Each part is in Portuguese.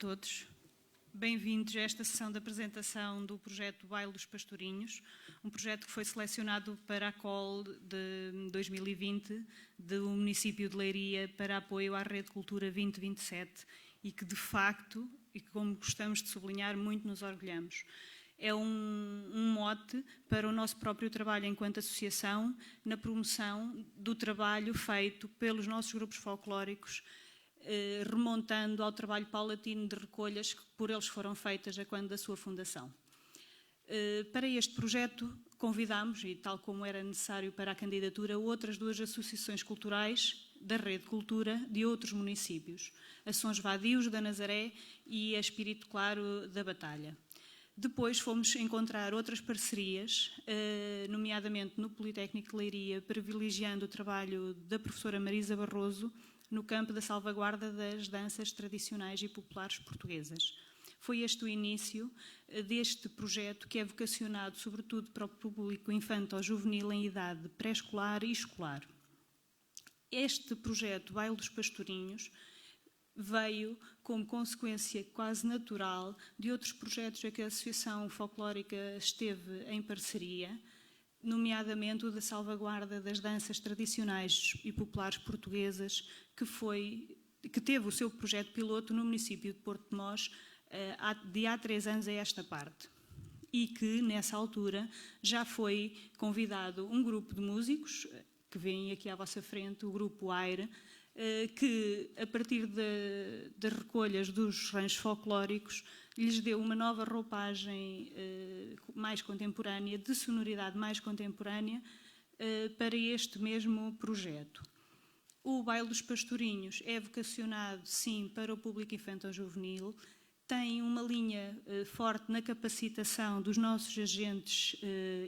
todos. Bem-vindos a esta sessão de apresentação do projeto Baile dos Pastorinhos, um projeto que foi selecionado para a COL de 2020 do município de Leiria para apoio à Rede Cultura 2027 e que, de facto, e como gostamos de sublinhar, muito nos orgulhamos. É um mote para o nosso próprio trabalho enquanto associação na promoção do trabalho feito pelos nossos grupos folclóricos, remontando ao trabalho paulatino de recolhas que por eles foram feitas a quando da sua fundação. Para este projeto convidámos, e tal como era necessário para a candidatura, outras duas associações culturais da Rede Cultura de outros municípios, a Sons Vadios da Nazaré e a Espírito Claro da Batalha. Depois fomos encontrar outras parcerias, nomeadamente no Politécnico de Leiria, privilegiando o trabalho da professora Marisa Barroso no campo da salvaguarda das danças tradicionais e populares portuguesas. Foi este o início deste projeto, que é vocacionado sobretudo para o público infanto-juvenil em idade pré-escolar e escolar. Este projeto, Baile dos Pastorinhos, veio como consequência quase natural de outros projetos a que a Associação Folclórica esteve em parceria, nomeadamente o da salvaguarda das danças tradicionais e populares portuguesas, que teve o seu projeto piloto no município de Porto de Mós há 3 anos a esta parte. E que, nessa altura, já foi convidado um grupo de músicos, que vêm aqui à vossa frente, o Grupo Aire, que, a partir de recolhas dos ranchos folclóricos, lhes deu uma nova roupagem mais contemporânea, de sonoridade mais contemporânea, para este mesmo projeto. O Baile dos Pastorinhos é vocacionado, sim, para o público infanto-juvenil, tem uma linha forte na capacitação dos nossos agentes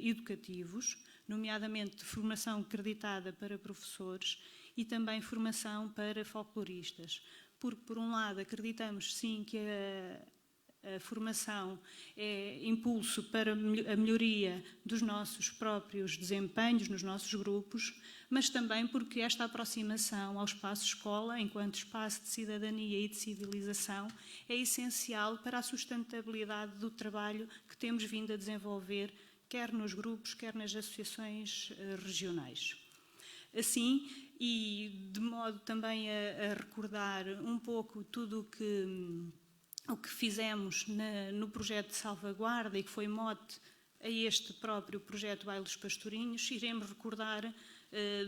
educativos, nomeadamente de formação acreditada para professores e também formação para folcloristas. Porque, por um lado, acreditamos, sim, que a formação é impulso para a melhoria dos nossos próprios desempenhos nos nossos grupos, mas também porque esta aproximação ao espaço escola, enquanto espaço de cidadania e de civilização, é essencial para a sustentabilidade do trabalho que temos vindo a desenvolver, quer nos grupos, quer nas associações regionais. Assim, e de modo também a recordar um pouco tudo o que fizemos no projeto de salvaguarda e que foi mote a este próprio projeto Baile dos Pastorinhos, iremos recordar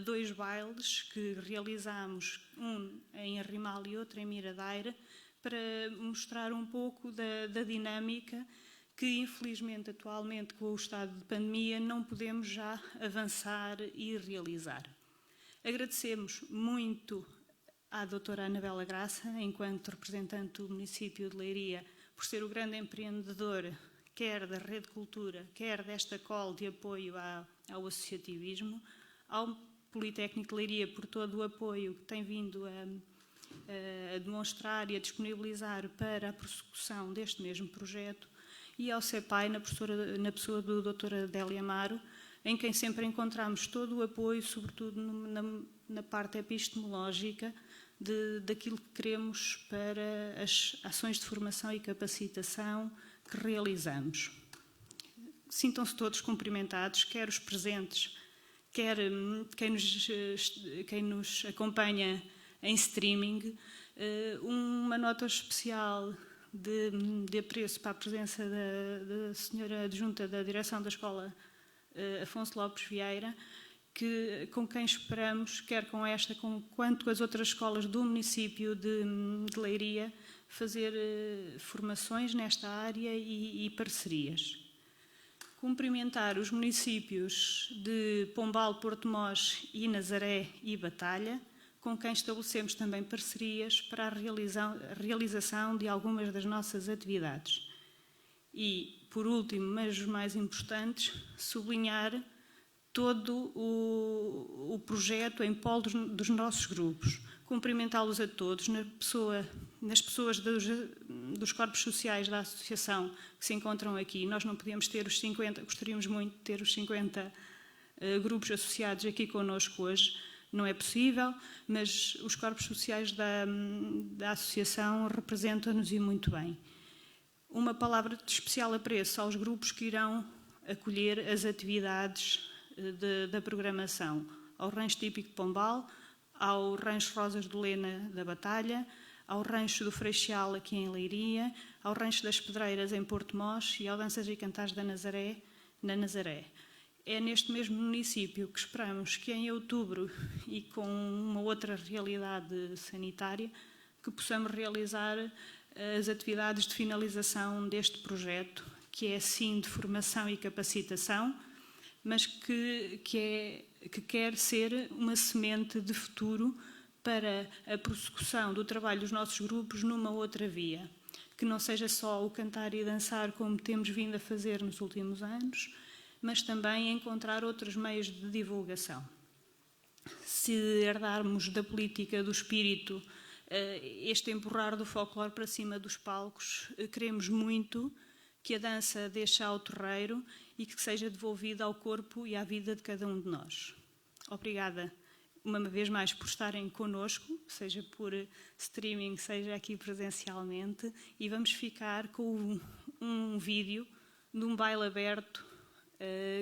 2 bailes que realizámos, um em Arrimal e outro em Miradeira, para mostrar um pouco da dinâmica que, infelizmente, atualmente, com o estado de pandemia, não podemos já avançar e realizar. Agradecemos muito à doutora Anabela Graça, enquanto representante do município de Leiria, por ser o grande empreendedor, quer da Rede Cultura, quer desta COL de apoio ao associativismo, ao Politécnico de Leiria por todo o apoio que tem vindo a demonstrar e a disponibilizar para a prossecução deste mesmo projeto, e ao CEPAI, na pessoa do doutora Adélia Amaro, em quem sempre encontramos todo o apoio, sobretudo na parte epistemológica, daquilo que queremos para as ações de formação e capacitação que realizamos. Sintam-se todos cumprimentados, quer os presentes, quer quem nos acompanha em streaming. Uma nota especial de apreço para a presença da senhora adjunta da direção da escola, Afonso Lopes Vieira, com quem esperamos, quer com esta, quanto com as outras escolas do município de Leiria, fazer formações nesta área e parcerias. Cumprimentar os municípios de Pombal, Porto de Mós e Nazaré e Batalha, com quem estabelecemos também parcerias para a realização de algumas das nossas atividades. E, por último, mas os mais importantes, sublinhar todo o projeto em polo dos nossos grupos. Cumprimentá-los a todos, nas pessoas dos corpos sociais da associação que se encontram aqui. Nós não podíamos ter os 50, gostaríamos muito de ter os 50 grupos associados aqui connosco hoje, não é possível, mas os corpos sociais da associação representam-nos e muito bem. Uma palavra de especial apreço aos grupos que irão acolher as atividades da programação, ao Rancho Típico de Pombal, ao Rancho Rosas do Lena da Batalha, ao Rancho do Freixal aqui em Leiria, ao Rancho das Pedreiras em Porto Mós e ao Danças e Cantares da Nazaré, na Nazaré. É neste mesmo município que esperamos que em outubro e com uma outra realidade sanitária que possamos realizar as atividades de finalização deste projeto, que é sim de formação e capacitação, mas que quer ser uma semente de futuro para a prossecução do trabalho dos nossos grupos numa outra via, que não seja só o cantar e dançar como temos vindo a fazer nos últimos anos, mas também encontrar outros meios de divulgação. Se herdarmos da política do espírito este empurrar do folclore para cima dos palcos, queremos muito que a dança deixe ao terreiro e que seja devolvida ao corpo e à vida de cada um de nós. Obrigada uma vez mais por estarem connosco, seja por streaming, seja aqui presencialmente, e vamos ficar com um vídeo de um baile aberto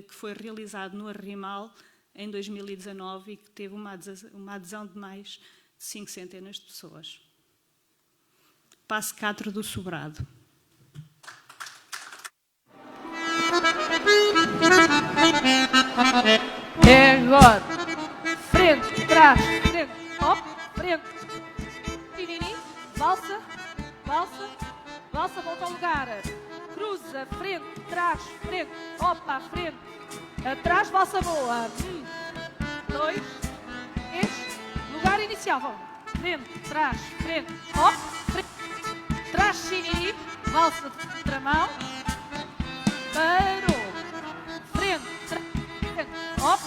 que foi realizado no Arrimal em 2019 e que teve uma adesão de mais de 5 centenas de pessoas. Passo 4 do Sobrado. É agora. Frente, trás, frente, hop, frente. Tinini, valsa, valsa, valsa, volta ao lugar. Cruza, frente, trás, frente, opa, frente. Atrás, valsa boa. 1, 2, 3. Lugar inicial, vamos. Frente, trás, frente, hop, frente. Trás, tinini, valsa de contramão. Parou. Frente, trás, frente, hop.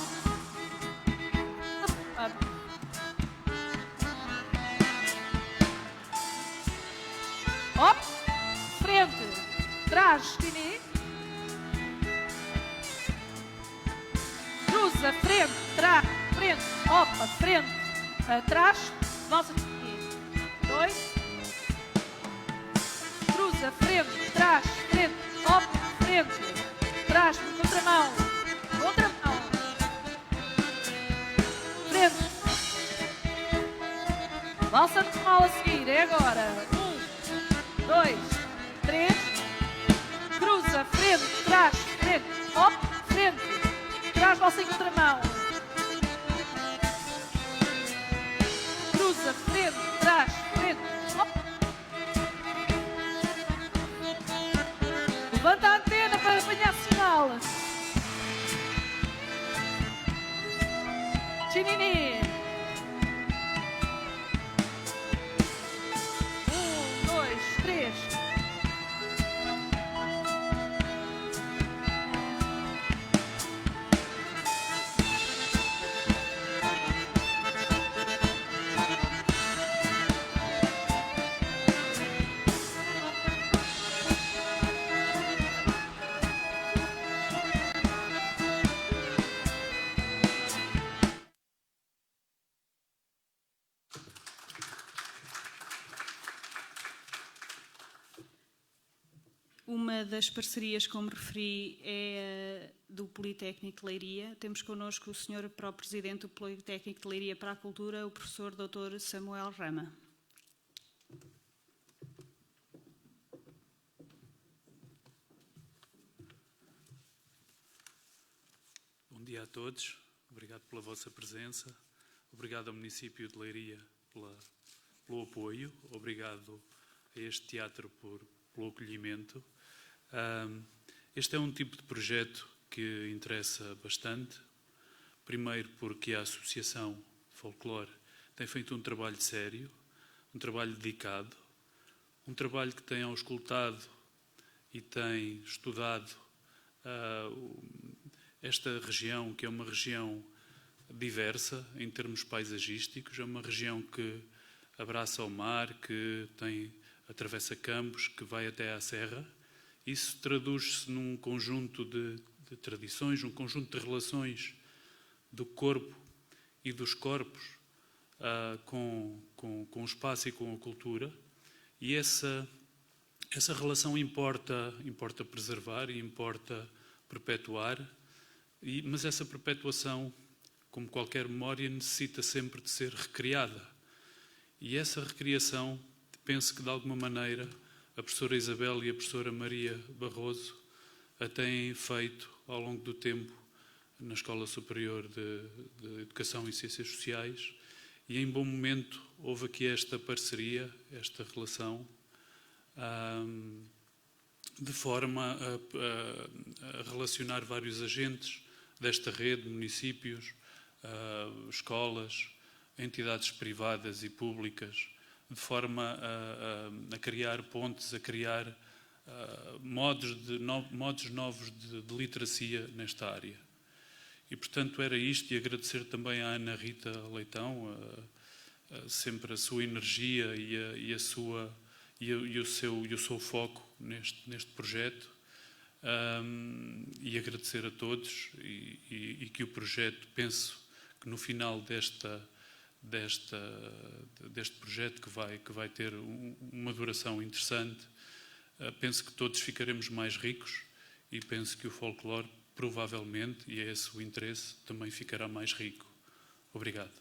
Hop, frente, trás, tini, cruza, frente, trás, frente, opa, frente, atrás, valsa, tini, 2, cruza, frente, trás, frente, opa, frente, trás, contramão, contramão, frente, valsa normal a seguir, é agora. 2, 3, cruza, frente, trás, frente, hop, frente, trás, valsa em contramão, cruza, frente, trás, frente, hop, levanta a antena para apanhar sinal, tinini. 1, 2, 3. Uma das parcerias, como referi, é do Politécnico de Leiria. Temos connosco o Sr. próprio Presidente do Politécnico de Leiria para a Cultura, o Professor Dr. Samuel Rama. Bom dia a todos, obrigado pela vossa presença, obrigado ao município de Leiria pelo apoio, obrigado a este teatro pelo acolhimento. Este é um tipo de projeto que interessa bastante, primeiro porque a Associação Folclore tem feito um trabalho sério, um trabalho dedicado, um trabalho que tem auscultado e tem estudado esta região, que é uma região diversa em termos paisagísticos, é uma região que abraça o mar, que atravessa campos, que vai até à serra. Isso traduz-se num conjunto de tradições, um conjunto de relações do corpo e dos corpos com o espaço e com a cultura, e essa relação importa preservar e importa perpetuar, mas essa perpetuação, como qualquer memória, necessita sempre de ser recriada. E essa recriação, penso que de alguma maneira a professora Isabel e a professora Maria Barroso a têm feito ao longo do tempo na Escola Superior de Educação e Ciências Sociais, e em bom momento houve aqui esta parceria, esta relação, de forma a relacionar vários agentes desta rede, municípios, escolas, entidades privadas e públicas, de forma a criar pontes, a criar modos novos de literacia nesta área. E, portanto, era isto, e agradecer também à Ana Rita Leitão sempre a sua energia e o seu foco neste projeto, e agradecer a todos, e que o projeto, penso que no final deste projeto, que vai ter uma duração interessante, penso que todos ficaremos mais ricos, e penso que o folclore provavelmente, e é esse o interesse, também ficará mais rico. Obrigado.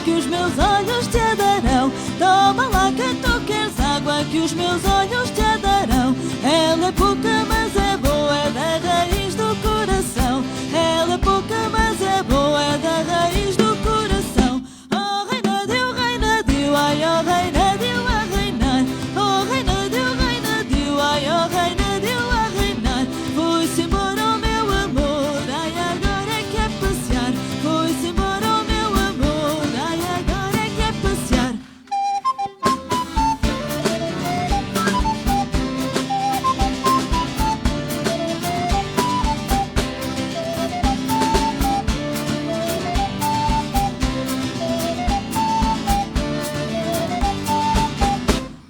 que os meus olhos te darão. Toma lá que tu queres água que os meus olhos te darão. Ela é pouca mas é boa, é da raiz do coração. Ela é pouca mas é boa, é da raiz do coração. Oh reina deu, ai oh reina deu a reinar. Oh reina deu, ai oh reina deu a reinar. Foi-se embora o meu amor, ai agora é que é passear. Foi-se embora o meu amor, ai agora é que é passear.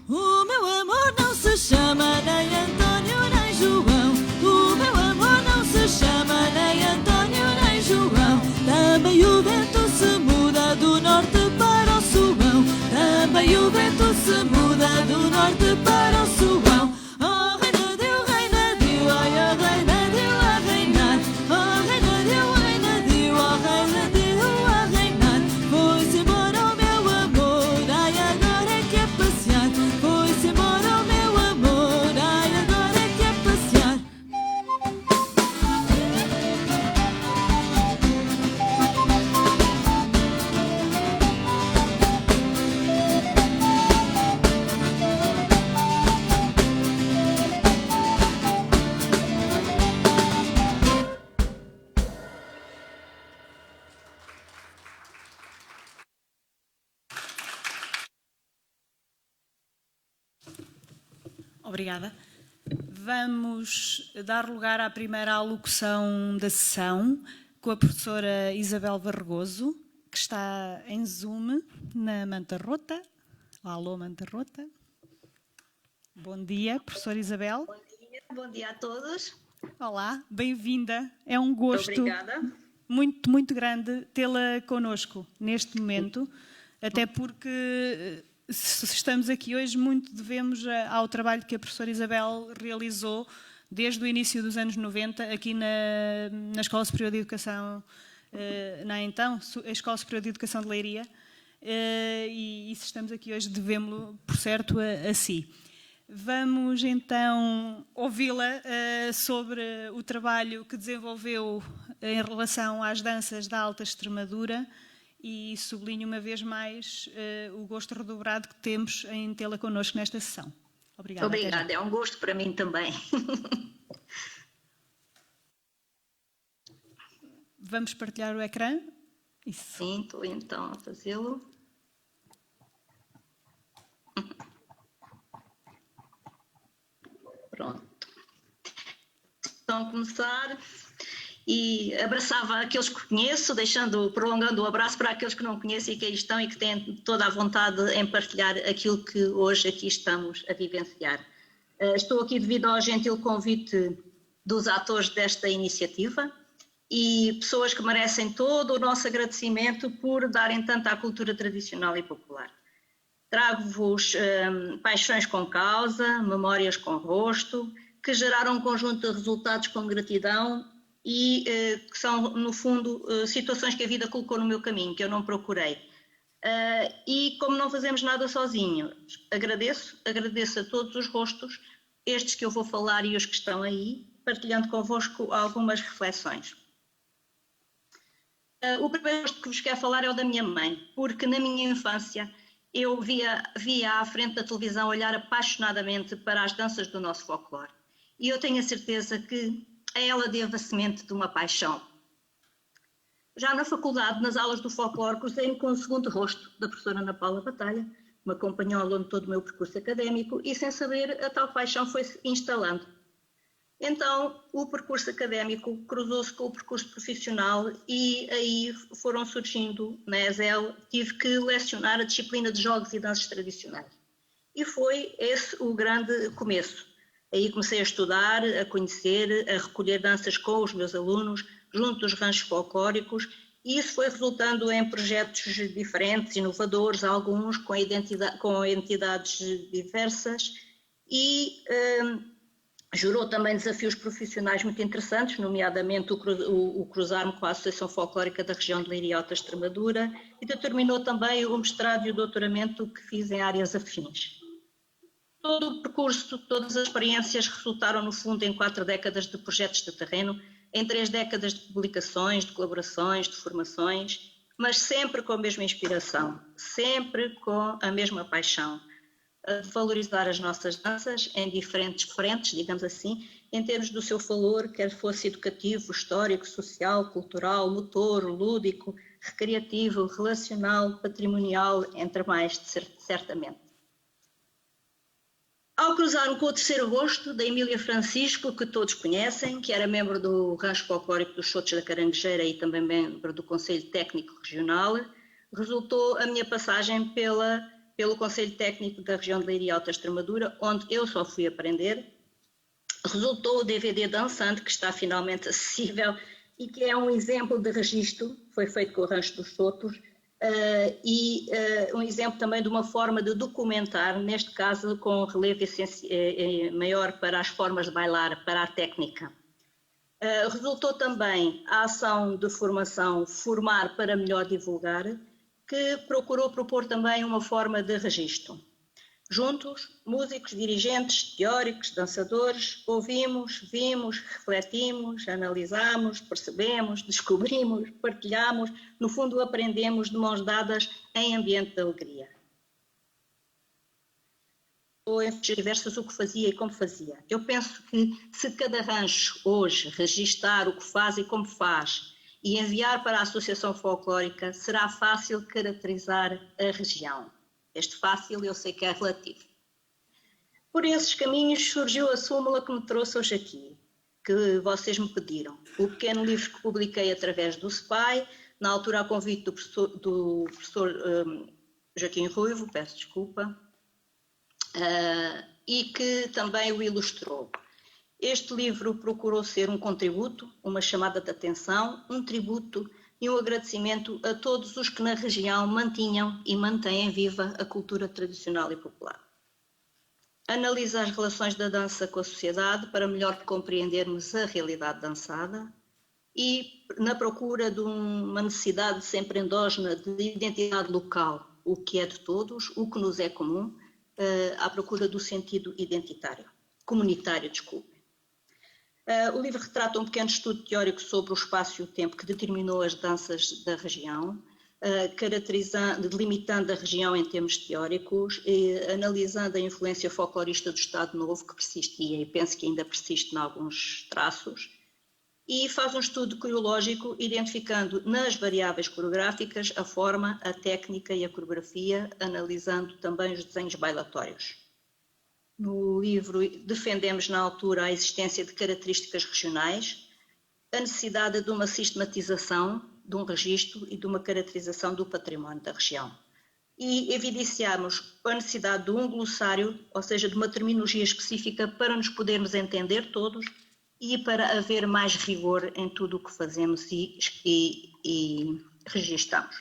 O meu amor não se chama nem Antônio nem João. O meu amor não se chama nem Antônio nem João. Também o vento se muda do norte para o sul. Também o vento se muda do norte para o sul. Oh reina deu, ai a reina deu a reinar. Oh reina deu, oh reina deu a reinar. Foi-se embora o meu amor, ai agora é que é passear. Foi-se embora o meu amor, ai agora é que é passear. Obrigada. Vamos dar lugar à primeira alocução da sessão com a professora Isabel Barroso, que está em Zoom na Manta Rota. Alô, Manta Rota. Bom dia, professora Isabel. Bom dia a todos. Olá, bem-vinda. É um gosto Obrigada. muito, muito grande tê-la connosco neste momento, até porque se estamos aqui hoje muito devemos ao trabalho que a professora Isabel realizou desde o início dos anos 90, aqui na Escola Superior de Educação, a Escola Superior de Educação de Leiria, e se estamos aqui hoje devemos-lo, por certo, a si. Vamos então ouvi-la sobre o trabalho que desenvolveu em relação às danças da Alta Extremadura, e sublinho uma vez mais o gosto redobrado que temos em tê-la connosco nesta sessão. Obrigada. Obrigada, é um gosto para mim também. Vamos partilhar o ecrã? Isso. Sim, estou então a fazê-lo. Pronto. Então, a começar, e abraçava aqueles que conheço, prolongando o abraço para aqueles que não conheço e que aí estão e que têm toda a vontade em partilhar aquilo que hoje aqui estamos a vivenciar. Estou aqui devido ao gentil convite dos atores desta iniciativa e pessoas que merecem todo o nosso agradecimento por darem tanto à cultura tradicional e popular. Trago-vos paixões com causa, memórias com rosto, que geraram um conjunto de resultados com gratidão e que são, no fundo, situações que a vida colocou no meu caminho, que eu não procurei. E como não fazemos nada sozinhos, agradeço a todos os rostos, estes que eu vou falar e os que estão aí, partilhando convosco algumas reflexões. O primeiro rosto que vos quero falar é o da minha mãe, porque na minha infância eu via à frente da televisão olhar apaixonadamente para as danças do nosso folclore. E eu tenho a certeza que a ela devo a semente de uma paixão. Já na faculdade, nas aulas do folclore, cruzei-me com o segundo rosto da professora Ana Paula Batalha, que me acompanhou ao longo de todo o meu percurso académico e, sem saber, a tal paixão foi-se instalando. Então, o percurso académico cruzou-se com o percurso profissional e aí foram surgindo, na ESEL, tive que lecionar a disciplina de jogos e danças tradicionais. E foi esse o grande começo. Aí comecei a estudar, a conhecer, a recolher danças com os meus alunos, junto dos ranchos folclóricos, e isso foi resultando em projetos diferentes, inovadores, alguns com entidades diversas, e gerou também desafios profissionais muito interessantes, nomeadamente o cruzar-me com a Associação Folclórica da região de Leiria e Alta Extremadura, e determinou também o mestrado e o doutoramento que fiz em áreas afins. Todo o percurso, todas as experiências resultaram, no fundo, em 4 décadas de projetos de terreno, em 3 décadas de publicações, de colaborações, de formações, mas sempre com a mesma inspiração, sempre com a mesma paixão, de valorizar as nossas danças em diferentes frentes, digamos assim, em termos do seu valor, quer fosse educativo, histórico, social, cultural, motor, lúdico, recreativo, relacional, patrimonial, entre mais, certamente. Ao cruzar-me com o terceiro rosto, da Emília Francisco, que todos conhecem, que era membro do Rancho Folclórico dos Chotos da Caranguejeira e também membro do Conselho Técnico Regional, resultou a minha passagem pelo Conselho Técnico da região de Leiria e Alta Extremadura, onde eu só fui aprender. Resultou o DVD Dançante, que está finalmente acessível e que é um exemplo de registro, foi feito com o Rancho dos Chotos, e um exemplo também de uma forma de documentar, neste caso com relevo maior para as formas de bailar, para a técnica. Resultou também a ação de formação Formar para Melhor Divulgar, que procurou propor também uma forma de registro. Juntos, músicos, dirigentes, teóricos, dançadores, ouvimos, vimos, refletimos, analisamos, percebemos, descobrimos, partilhamos, no fundo aprendemos de mãos dadas em ambiente de alegria. Ou em diversas o que fazia e como fazia. Eu penso que se cada rancho hoje registar o que faz e como faz e enviar para a Associação Folclórica, será fácil caracterizar a região. Este fácil eu sei que é relativo. Por esses caminhos surgiu a súmula que me trouxe hoje aqui, que vocês me pediram. O pequeno livro que publiquei através do SPAI, na altura a convite do professor Joaquim Ruivo, peço desculpa, e que também o ilustrou. Este livro procurou ser um contributo, uma chamada de atenção, um tributo e um agradecimento a todos os que na região mantinham e mantêm viva a cultura tradicional e popular. analisa as relações da dança com a sociedade para melhor compreendermos a realidade dançada e na procura de uma necessidade sempre endógena de identidade local, o que é de todos, o que nos é comum, à procura do sentido identitário, comunitário, desculpe. O livro retrata um pequeno estudo teórico sobre o espaço e o tempo que determinou as danças da região, delimitando a região em termos teóricos, analisando a influência folclorista do Estado Novo, que persistia e penso que ainda persiste em alguns traços, e faz um estudo coreológico identificando nas variáveis coreográficas a forma, a técnica e a coreografia, analisando também os desenhos bailatórios. No livro defendemos na altura a existência de características regionais, a necessidade de uma sistematização, de um registro e de uma caracterização do património da região. E evidenciamos a necessidade de um glossário, ou seja, de uma terminologia específica para nos podermos entender todos e para haver mais rigor em tudo o que fazemos e registamos.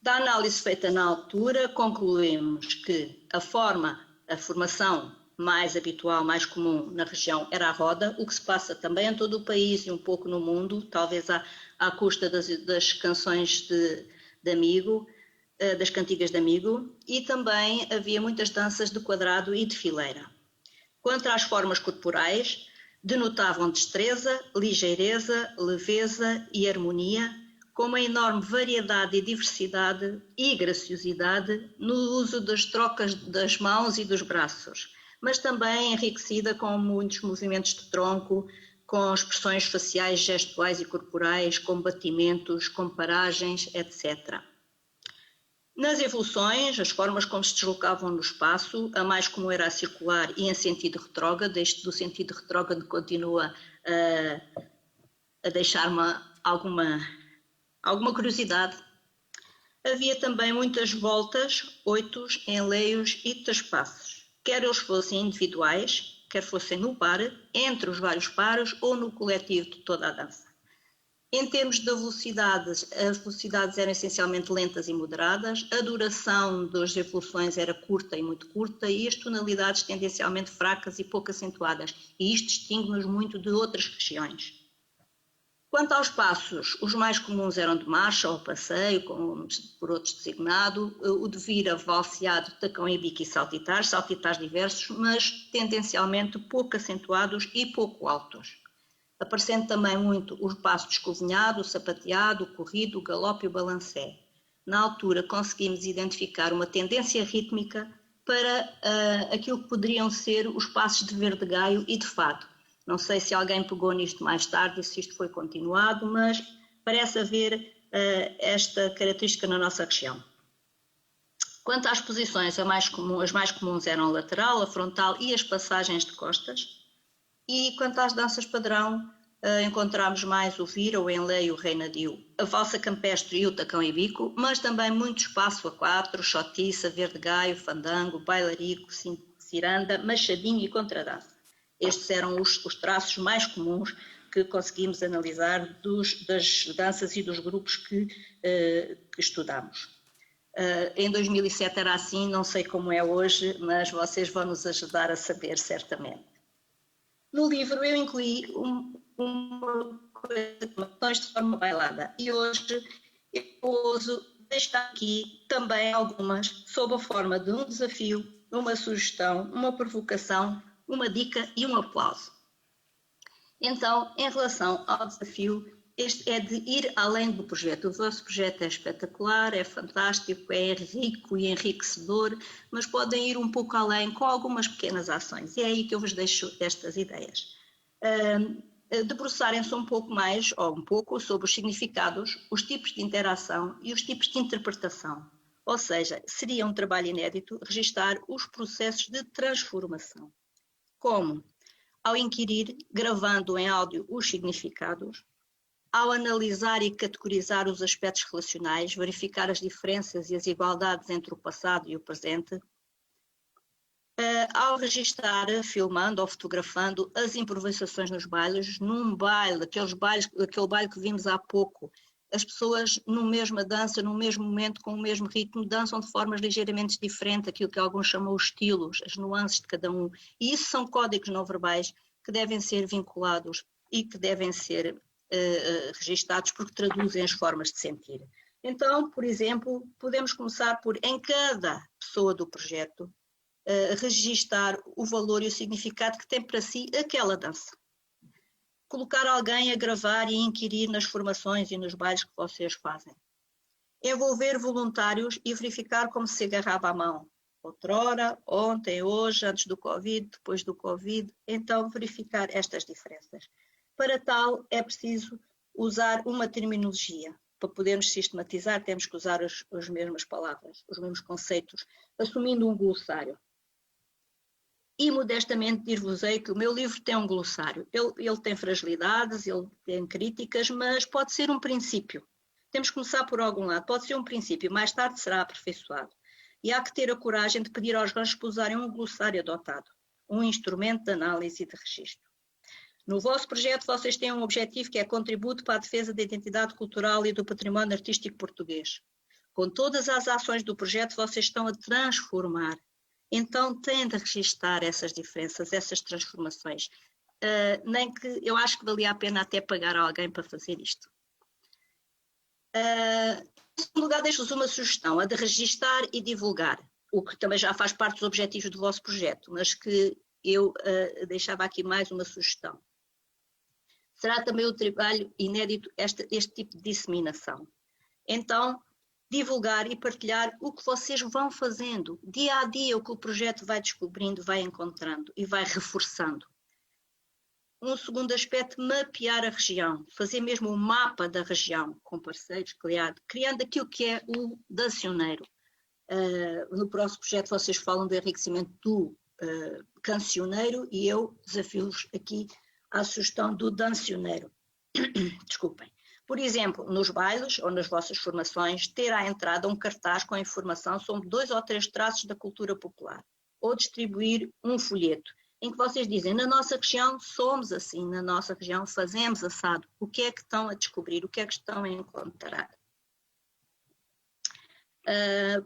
Da análise feita na altura, concluímos que a formação mais habitual, mais comum na região era a roda, o que se passa também em todo o país e um pouco no mundo, talvez à custa das canções de amigo, das cantigas de amigo, e também havia muitas danças de quadrado e de fileira. Quanto às formas corporais, denotavam destreza, ligeireza, leveza e harmonia, com uma enorme variedade e diversidade e graciosidade no uso das trocas das mãos e dos braços, mas também enriquecida com muitos movimentos de tronco, com expressões faciais, gestuais e corporais, com batimentos, com paragens, etc. Nas evoluções, as formas como se deslocavam no espaço, a mais comum era a circular e em sentido retrógrado. Este do sentido retrógrado continua a deixar-me alguma curiosidade. Havia também muitas voltas, oitos, enleios e traspassos, quer eles fossem individuais, quer fossem no par, entre os vários pares ou no coletivo de toda a dança. Em termos de velocidades, as velocidades eram essencialmente lentas e moderadas, a duração das evoluções era curta e muito curta e as tonalidades tendencialmente fracas e pouco acentuadas, e isto distingue-nos muito de outras regiões. Quanto aos passos, os mais comuns eram de marcha ou passeio, como por outros designado, o de vira, valseado, tacão e bico e saltitares diversos, mas tendencialmente pouco acentuados e pouco altos. Aparecendo também muito o passo descovinhado, o sapateado, o corrido, o galope e o balancé. Na altura conseguimos identificar uma tendência rítmica para aquilo que poderiam ser os passos de verdegaio e de fado. Não sei se alguém pegou nisto mais tarde e se isto foi continuado, mas parece haver esta característica na nossa região. Quanto às posições, as mais comuns eram a lateral, a frontal e as passagens de costas. E quanto às danças padrão, encontramos mais o vira, o enleio, o reinadio, a valsa campestre e o tacão e bico, mas também muito espaço a quatro, chotiça, verdegaio, fandango, bailarico, ciranda, machadinho e contradança. Estes eram os traços mais comuns que conseguimos analisar das danças e dos grupos que estudamos. Em 2007 era assim, não sei como é hoje, mas vocês vão nos ajudar a saber certamente. No livro eu incluí uma coisa de forma bailada e hoje eu ouso deixar aqui também algumas sob a forma de um desafio, uma sugestão, uma provocação, uma dica e um aplauso. Então, em relação ao desafio, este é de ir além do projeto. O vosso projeto é espetacular, é fantástico, é rico e enriquecedor, mas podem ir um pouco além com algumas pequenas ações. E é aí que eu vos deixo estas ideias. Debruçarem-se um pouco mais, ou um pouco, sobre os significados, os tipos de interação e os tipos de interpretação. Ou seja, seria um trabalho inédito registar os processos de transformação. Como? Ao inquirir, gravando em áudio os significados, ao analisar e categorizar os aspectos relacionais, verificar as diferenças e as igualdades entre o passado e o presente, ao registar, filmando ou fotografando as improvisações nos bailes, num baile, aquele baile que vimos há pouco, as pessoas na mesma dança, no mesmo momento, com o mesmo ritmo, dançam de formas ligeiramente diferentes, aquilo que alguns chamam os estilos, as nuances de cada um. E isso são códigos não verbais que devem ser vinculados e que devem ser registados porque traduzem as formas de sentir. Então, por exemplo, podemos começar por, em cada pessoa do projeto, registar o valor e o significado que tem para si aquela dança. Colocar alguém a gravar e inquirir nas formações e nos bailes que vocês fazem. Envolver voluntários e verificar como se agarrava a mão. Outrora, ontem, hoje, antes do Covid, depois do Covid. Então, verificar estas diferenças. Para tal, é preciso usar uma terminologia. Para podermos sistematizar, temos que usar as mesmas palavras, os mesmos conceitos, assumindo um glossário. E, modestamente, dir-vos-ei que o meu livro tem um glossário. Ele tem fragilidades, ele tem críticas, mas pode ser um princípio. Temos que começar por algum lado. Pode ser um princípio, mais tarde será aperfeiçoado. E há que ter a coragem de pedir aos ranchos para usarem um glossário adotado, um instrumento de análise e de registro. No vosso projeto, vocês têm um objetivo que é contributo para a defesa da identidade cultural e do património artístico português. Com todas as ações do projeto, vocês estão a transformar. Então, têm de registar essas diferenças, essas transformações. Nem que eu acho que valia a pena até pagar a alguém para fazer isto. Em segundo lugar, deixo-vos uma sugestão, a de registar e divulgar, o que também já faz parte dos objetivos do vosso projeto, mas que eu deixava aqui mais uma sugestão. Será também o trabalho inédito este tipo de disseminação. Então, divulgar e partilhar o que vocês vão fazendo, dia a dia, o que o projeto vai descobrindo, vai encontrando e vai reforçando. Um segundo aspecto, mapear a região, fazer mesmo um mapa da região, com parceiros, criando aquilo que é o dancioneiro. No próximo projeto vocês falam do enriquecimento do cancioneiro e eu desafio-vos aqui à sugestão do dancioneiro. Desculpem. Por exemplo, nos bailes ou nas vossas formações, ter à entrada um cartaz com informação sobre 2 ou 3 traços da cultura popular, ou distribuir um folheto, em que vocês dizem, na nossa região somos assim, na nossa região fazemos assado, o que é que estão a descobrir, o que é que estão a encontrar.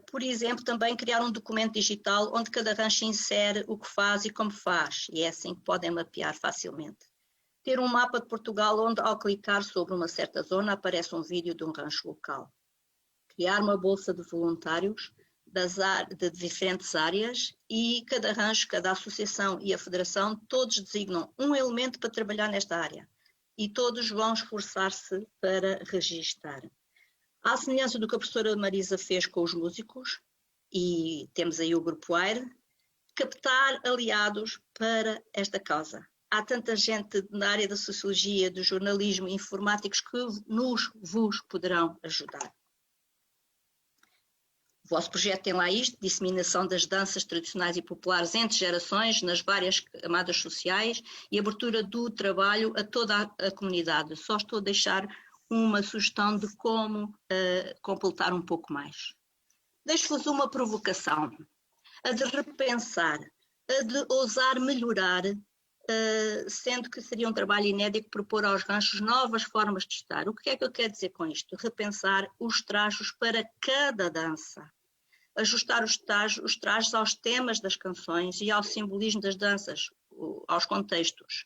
Por exemplo, também criar um documento digital onde cada rancho insere o que faz e como faz, e é assim que podem mapear facilmente. Ter um mapa de Portugal onde, ao clicar sobre uma certa zona, aparece um vídeo de um rancho local. Criar uma bolsa de voluntários de diferentes áreas e cada rancho, cada associação e a federação, todos designam um elemento para trabalhar nesta área e todos vão esforçar-se para registar. À semelhança do que a professora Marisa fez com os músicos, e temos aí o Grupo AIRE, captar aliados para esta causa. Há tanta gente na área da sociologia, do jornalismo e informáticos que vos poderão ajudar. O vosso projeto tem lá isto, disseminação das danças tradicionais e populares entre gerações, nas várias camadas sociais e abertura do trabalho a toda a comunidade. Só estou a deixar uma sugestão de como completar um pouco mais. Deixo-vos uma provocação, a de repensar, a de ousar melhorar, sendo que seria um trabalho inédito propor aos ranchos novas formas de estar. O que é que eu quero dizer com isto? Repensar os trajes para cada dança. Ajustar os trajes aos temas das canções e ao simbolismo das danças, aos contextos.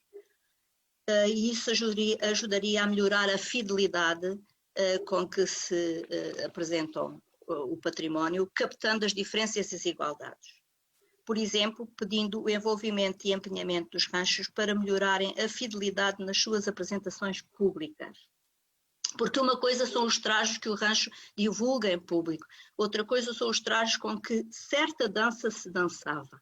E isso ajudaria a melhorar a fidelidade com que se apresentam o património, captando as diferenças e as desigualdades. Por exemplo, pedindo o envolvimento e empenhamento dos ranchos para melhorarem a fidelidade nas suas apresentações públicas. Porque uma coisa são os trajes que o rancho divulga em público, outra coisa são os trajes com que certa dança se dançava.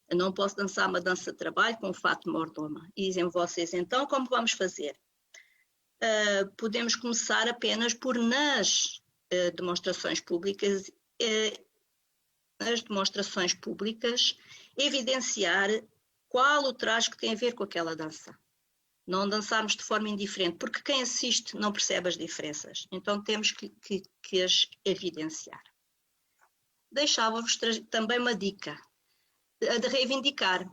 Eu não posso dançar uma dança de trabalho com o fato de mordoma. E dizem vocês, então, como vamos fazer? Podemos começar apenas por, nas demonstrações públicas, evidenciar qual o traje que tem a ver com aquela dança. Não dançarmos de forma indiferente, porque quem assiste não percebe as diferenças. Então temos que as evidenciar. Deixava-vos também uma dica, a de reivindicar.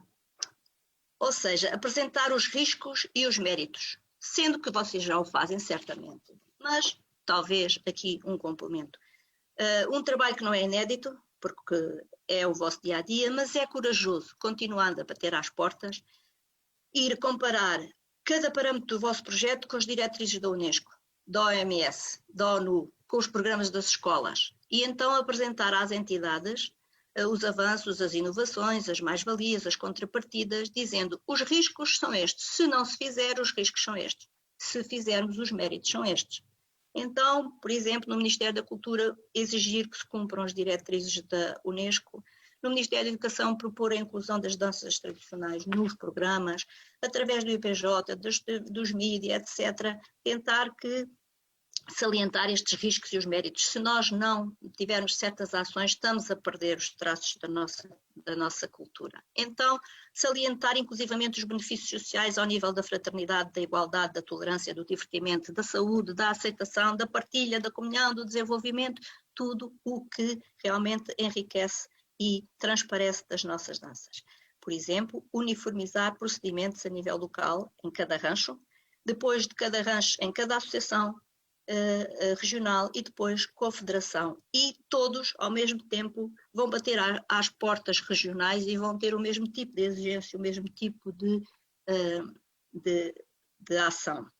Ou seja, apresentar os riscos e os méritos, sendo que vocês já o fazem certamente. Mas talvez aqui um complemento. Um trabalho que não é inédito, porque é o vosso dia-a-dia, mas é corajoso, continuando a bater às portas, ir comparar cada parâmetro do vosso projeto com as diretrizes da Unesco, da OMS, da ONU, com os programas das escolas, e então apresentar às entidades os avanços, as inovações, as mais-valias, as contrapartidas, dizendo os riscos são estes, se não se fizer, os riscos são estes, se fizermos, os méritos são estes. Então, por exemplo, no Ministério da Cultura, exigir que se cumpram as diretrizes da Unesco, no Ministério da Educação, propor a inclusão das danças tradicionais nos programas, através do IPJ, dos mídias, etc., tentar salientar estes riscos e os méritos. Se nós não tivermos certas ações, estamos a perder os traços da nossa cultura. Então, salientar inclusivamente os benefícios sociais ao nível da fraternidade, da igualdade, da tolerância, do divertimento, da saúde, da aceitação, da partilha, da comunhão, do desenvolvimento, tudo o que realmente enriquece e transparece das nossas danças. Por exemplo, uniformizar procedimentos a nível local, em cada rancho, depois de cada rancho, em cada associação regional e depois com a federação. E todos, ao mesmo tempo, vão bater às portas regionais e vão ter o mesmo tipo de exigência, o mesmo tipo de ação.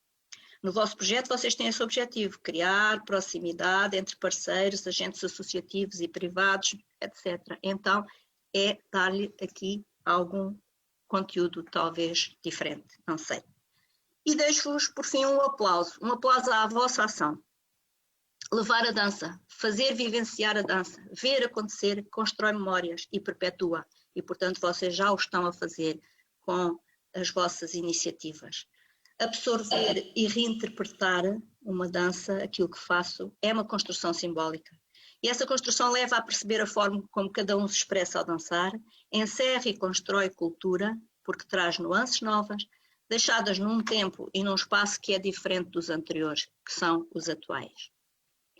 No vosso projeto, vocês têm esse objetivo, criar proximidade entre parceiros, agentes associativos e privados, etc. Então, é dar-lhe aqui algum conteúdo talvez diferente, não sei. E deixo-vos, por fim, um aplauso à vossa ação. Levar a dança, fazer vivenciar a dança, ver acontecer, constrói memórias e perpetua. E, portanto, vocês já o estão a fazer com as vossas iniciativas. Absorver e reinterpretar uma dança, aquilo que faço, é uma construção simbólica. E essa construção leva a perceber a forma como cada um se expressa ao dançar, encerra e constrói cultura, porque traz nuances novas, deixadas num tempo e num espaço que é diferente dos anteriores, que são os atuais.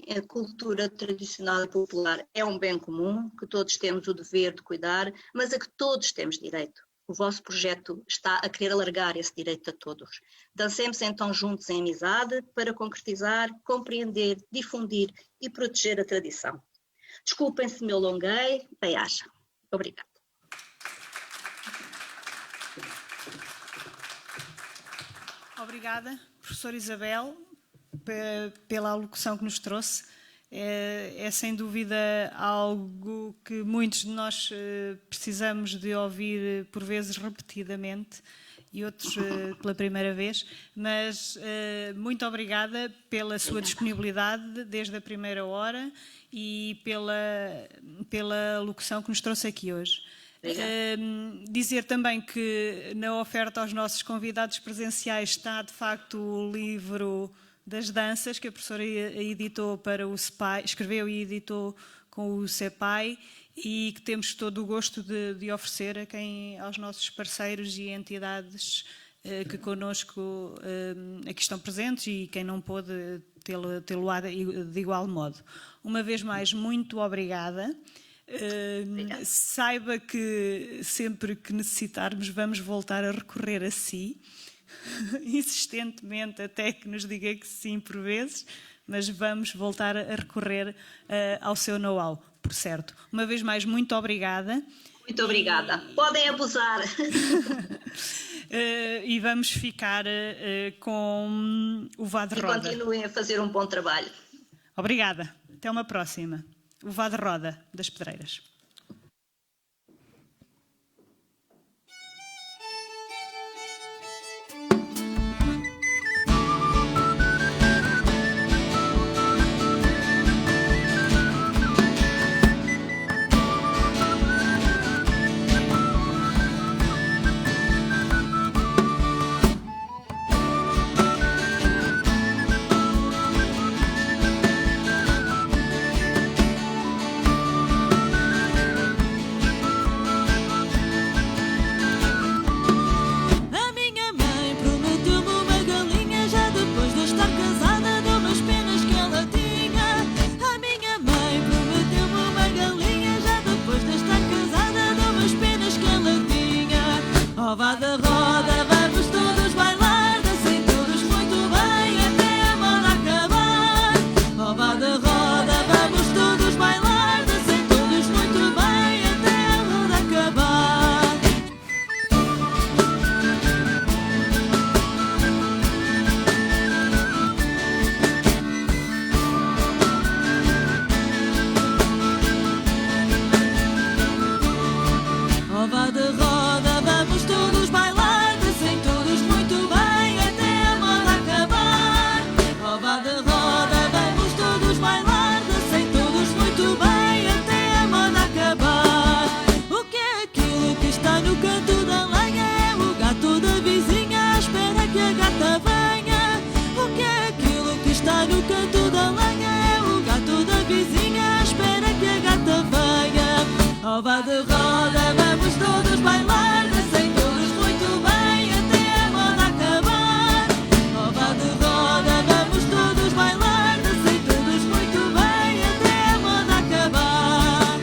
A cultura tradicional e popular é um bem comum, que todos temos o dever de cuidar, mas a que todos temos direito. O vosso projeto está a querer alargar esse direito a todos. Dancemos então juntos em amizade para concretizar, compreender, difundir e proteger a tradição. Desculpem se me alonguei, bem-aja. Obrigada. Obrigada, professora Isabel, pela alocução que nos trouxe. É sem dúvida algo que muitos de nós precisamos de ouvir por vezes repetidamente e outros pela primeira vez, mas muito obrigada pela sua disponibilidade desde a primeira hora e pela alocução que nos trouxe aqui hoje. Dizer também que na oferta aos nossos convidados presenciais está de facto o livro das danças que a professora editou para o CEPAI, escreveu e editou com o CEPAI e que temos todo o gosto de oferecer aos nossos parceiros e entidades que connosco aqui estão presentes e quem não pôde tê-lo de igual modo. Uma vez mais, muito obrigada. Saiba que sempre que necessitarmos vamos voltar a recorrer a si, insistentemente até que nos diga que sim por vezes, mas vamos voltar a recorrer ao seu know-how, por certo. Uma vez mais, muito obrigada. Muito obrigada. Podem abusar. E vamos ficar com o Vá de Roda. E continuem a fazer um bom trabalho. Obrigada. Até uma próxima. O Vá de Roda das Pedreiras. canto da lenha é o gato da vizinha, espera que a gata venha. Ó vá de roda, vamos todos bailar, dancem todos muito bem até a moda acabar. Ó vá de roda, vamos todos bailar, dancem todos muito bem até a moda acabar.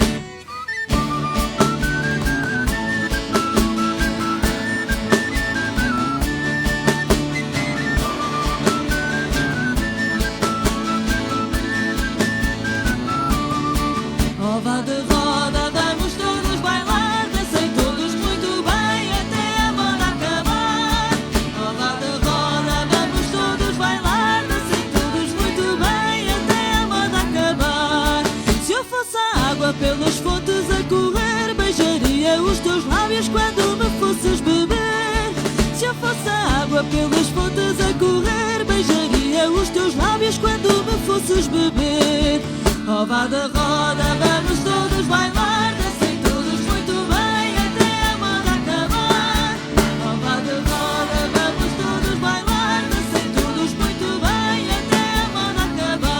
Ó vá de roda, vamos todos bailar, dancem todos muito bem até a moda acabar. Ó vá de roda, vamos todos bailar, dancem todos muito bem até a moda acabar. Se eu fosse a água pelas fontes a correr, beijaria os teus lábios quando me fosses beber. Se eu fosse a água pelas fontes a correr, beijaria os teus lábios quando me fosses beber. Ó vá de roda, vamos todos bailar, dancem todos muito bem até a moda acabar. Ó vá de roda, vamos todos bailar, dancem todos muito bem até a moda acabar.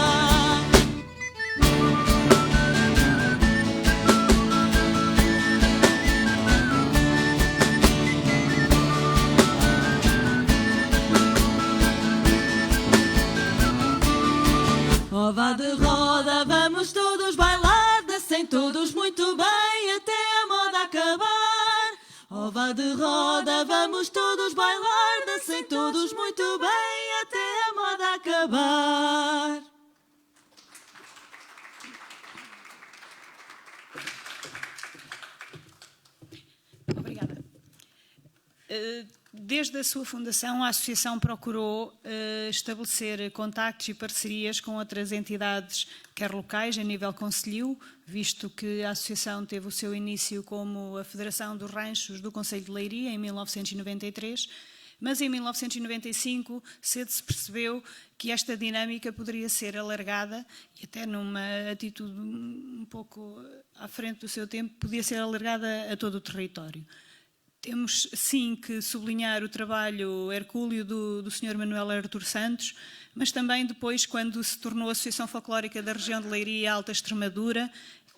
Ó vá de roda, vamos todos bailar, dancem todos muito bem até a moda acabar. Ó vá de roda, vamos todos bailar, dancem todos muito bem até a moda acabar. Obrigada. Desde a sua fundação, a Associação procurou estabelecer contactos e parcerias com outras entidades, quer locais, a nível concelhio, visto que a Associação teve o seu início como a Federação dos Ranchos do Concelho de Leiria, em 1993, mas em 1995 cedo se percebeu que esta dinâmica poderia ser alargada e até numa atitude um pouco à frente do seu tempo, podia ser alargada a todo o território. Temos, sim, que sublinhar o trabalho hercúleo do Sr. Manuel Artur Santos, mas também depois, quando se tornou a Associação Folclórica da região de Leiria e Alta Extremadura,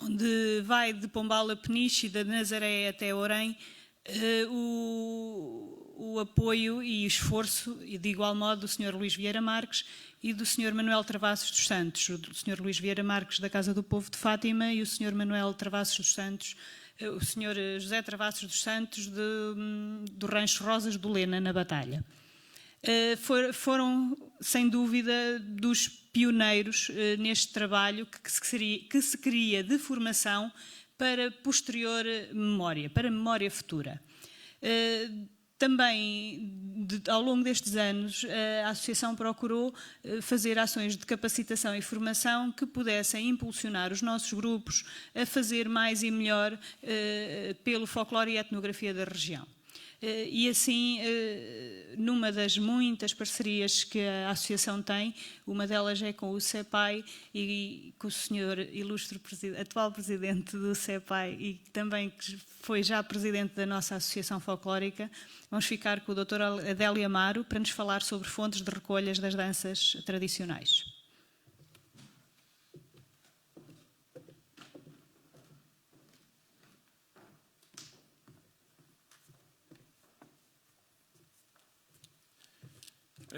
onde vai de Pombal a Peniche, de Nazaré até Orém, o apoio e o esforço, e de igual modo, do Sr. Luís Vieira Marques e do Sr. Manuel Travassos dos Santos, o Sr. Luís Vieira Marques da Casa do Povo de Fátima e o Sr. Manuel Travassos dos Santos, o Sr. José Travassos dos Santos do Rancho Rosas do Lena, na Batalha. Foram, sem dúvida, dos pioneiros neste trabalho que se queria de formação para posterior memória, para memória futura. Também, ao longo destes anos, a Associação procurou fazer ações de capacitação e formação que pudessem impulsionar os nossos grupos a fazer mais e melhor pelo folclore e etnografia da região. E assim, numa das muitas parcerias que a Associação tem, uma delas é com o CEPAI e com o senhor ilustre atual presidente do CEPAI e também que foi já presidente da nossa Associação Folclórica. Vamos ficar com o Dr. Adélio Amaro para nos falar sobre fontes de recolhas das danças tradicionais.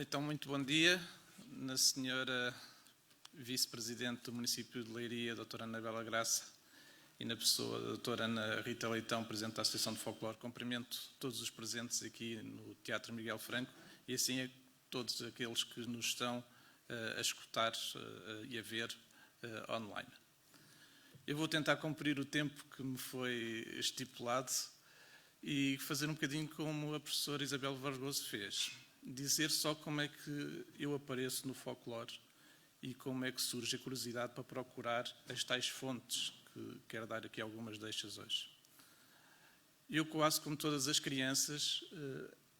Então, muito bom dia, na senhora vice-presidente do município de Leiria, doutora Anabela Graça, e na pessoa da doutora Ana Rita Leitão, presidente da Associação de Folclore. Cumprimento todos os presentes aqui no Teatro Miguel Franco e assim a todos aqueles que nos estão a escutar e a ver online. Eu vou tentar cumprir o tempo que me foi estipulado e fazer um bocadinho como a professora Isabel Vargoso fez. Dizer só como é que eu apareço no folclore e como é que surge a curiosidade para procurar as tais fontes, que quero dar aqui algumas deixas hoje. Eu, quase como todas as crianças,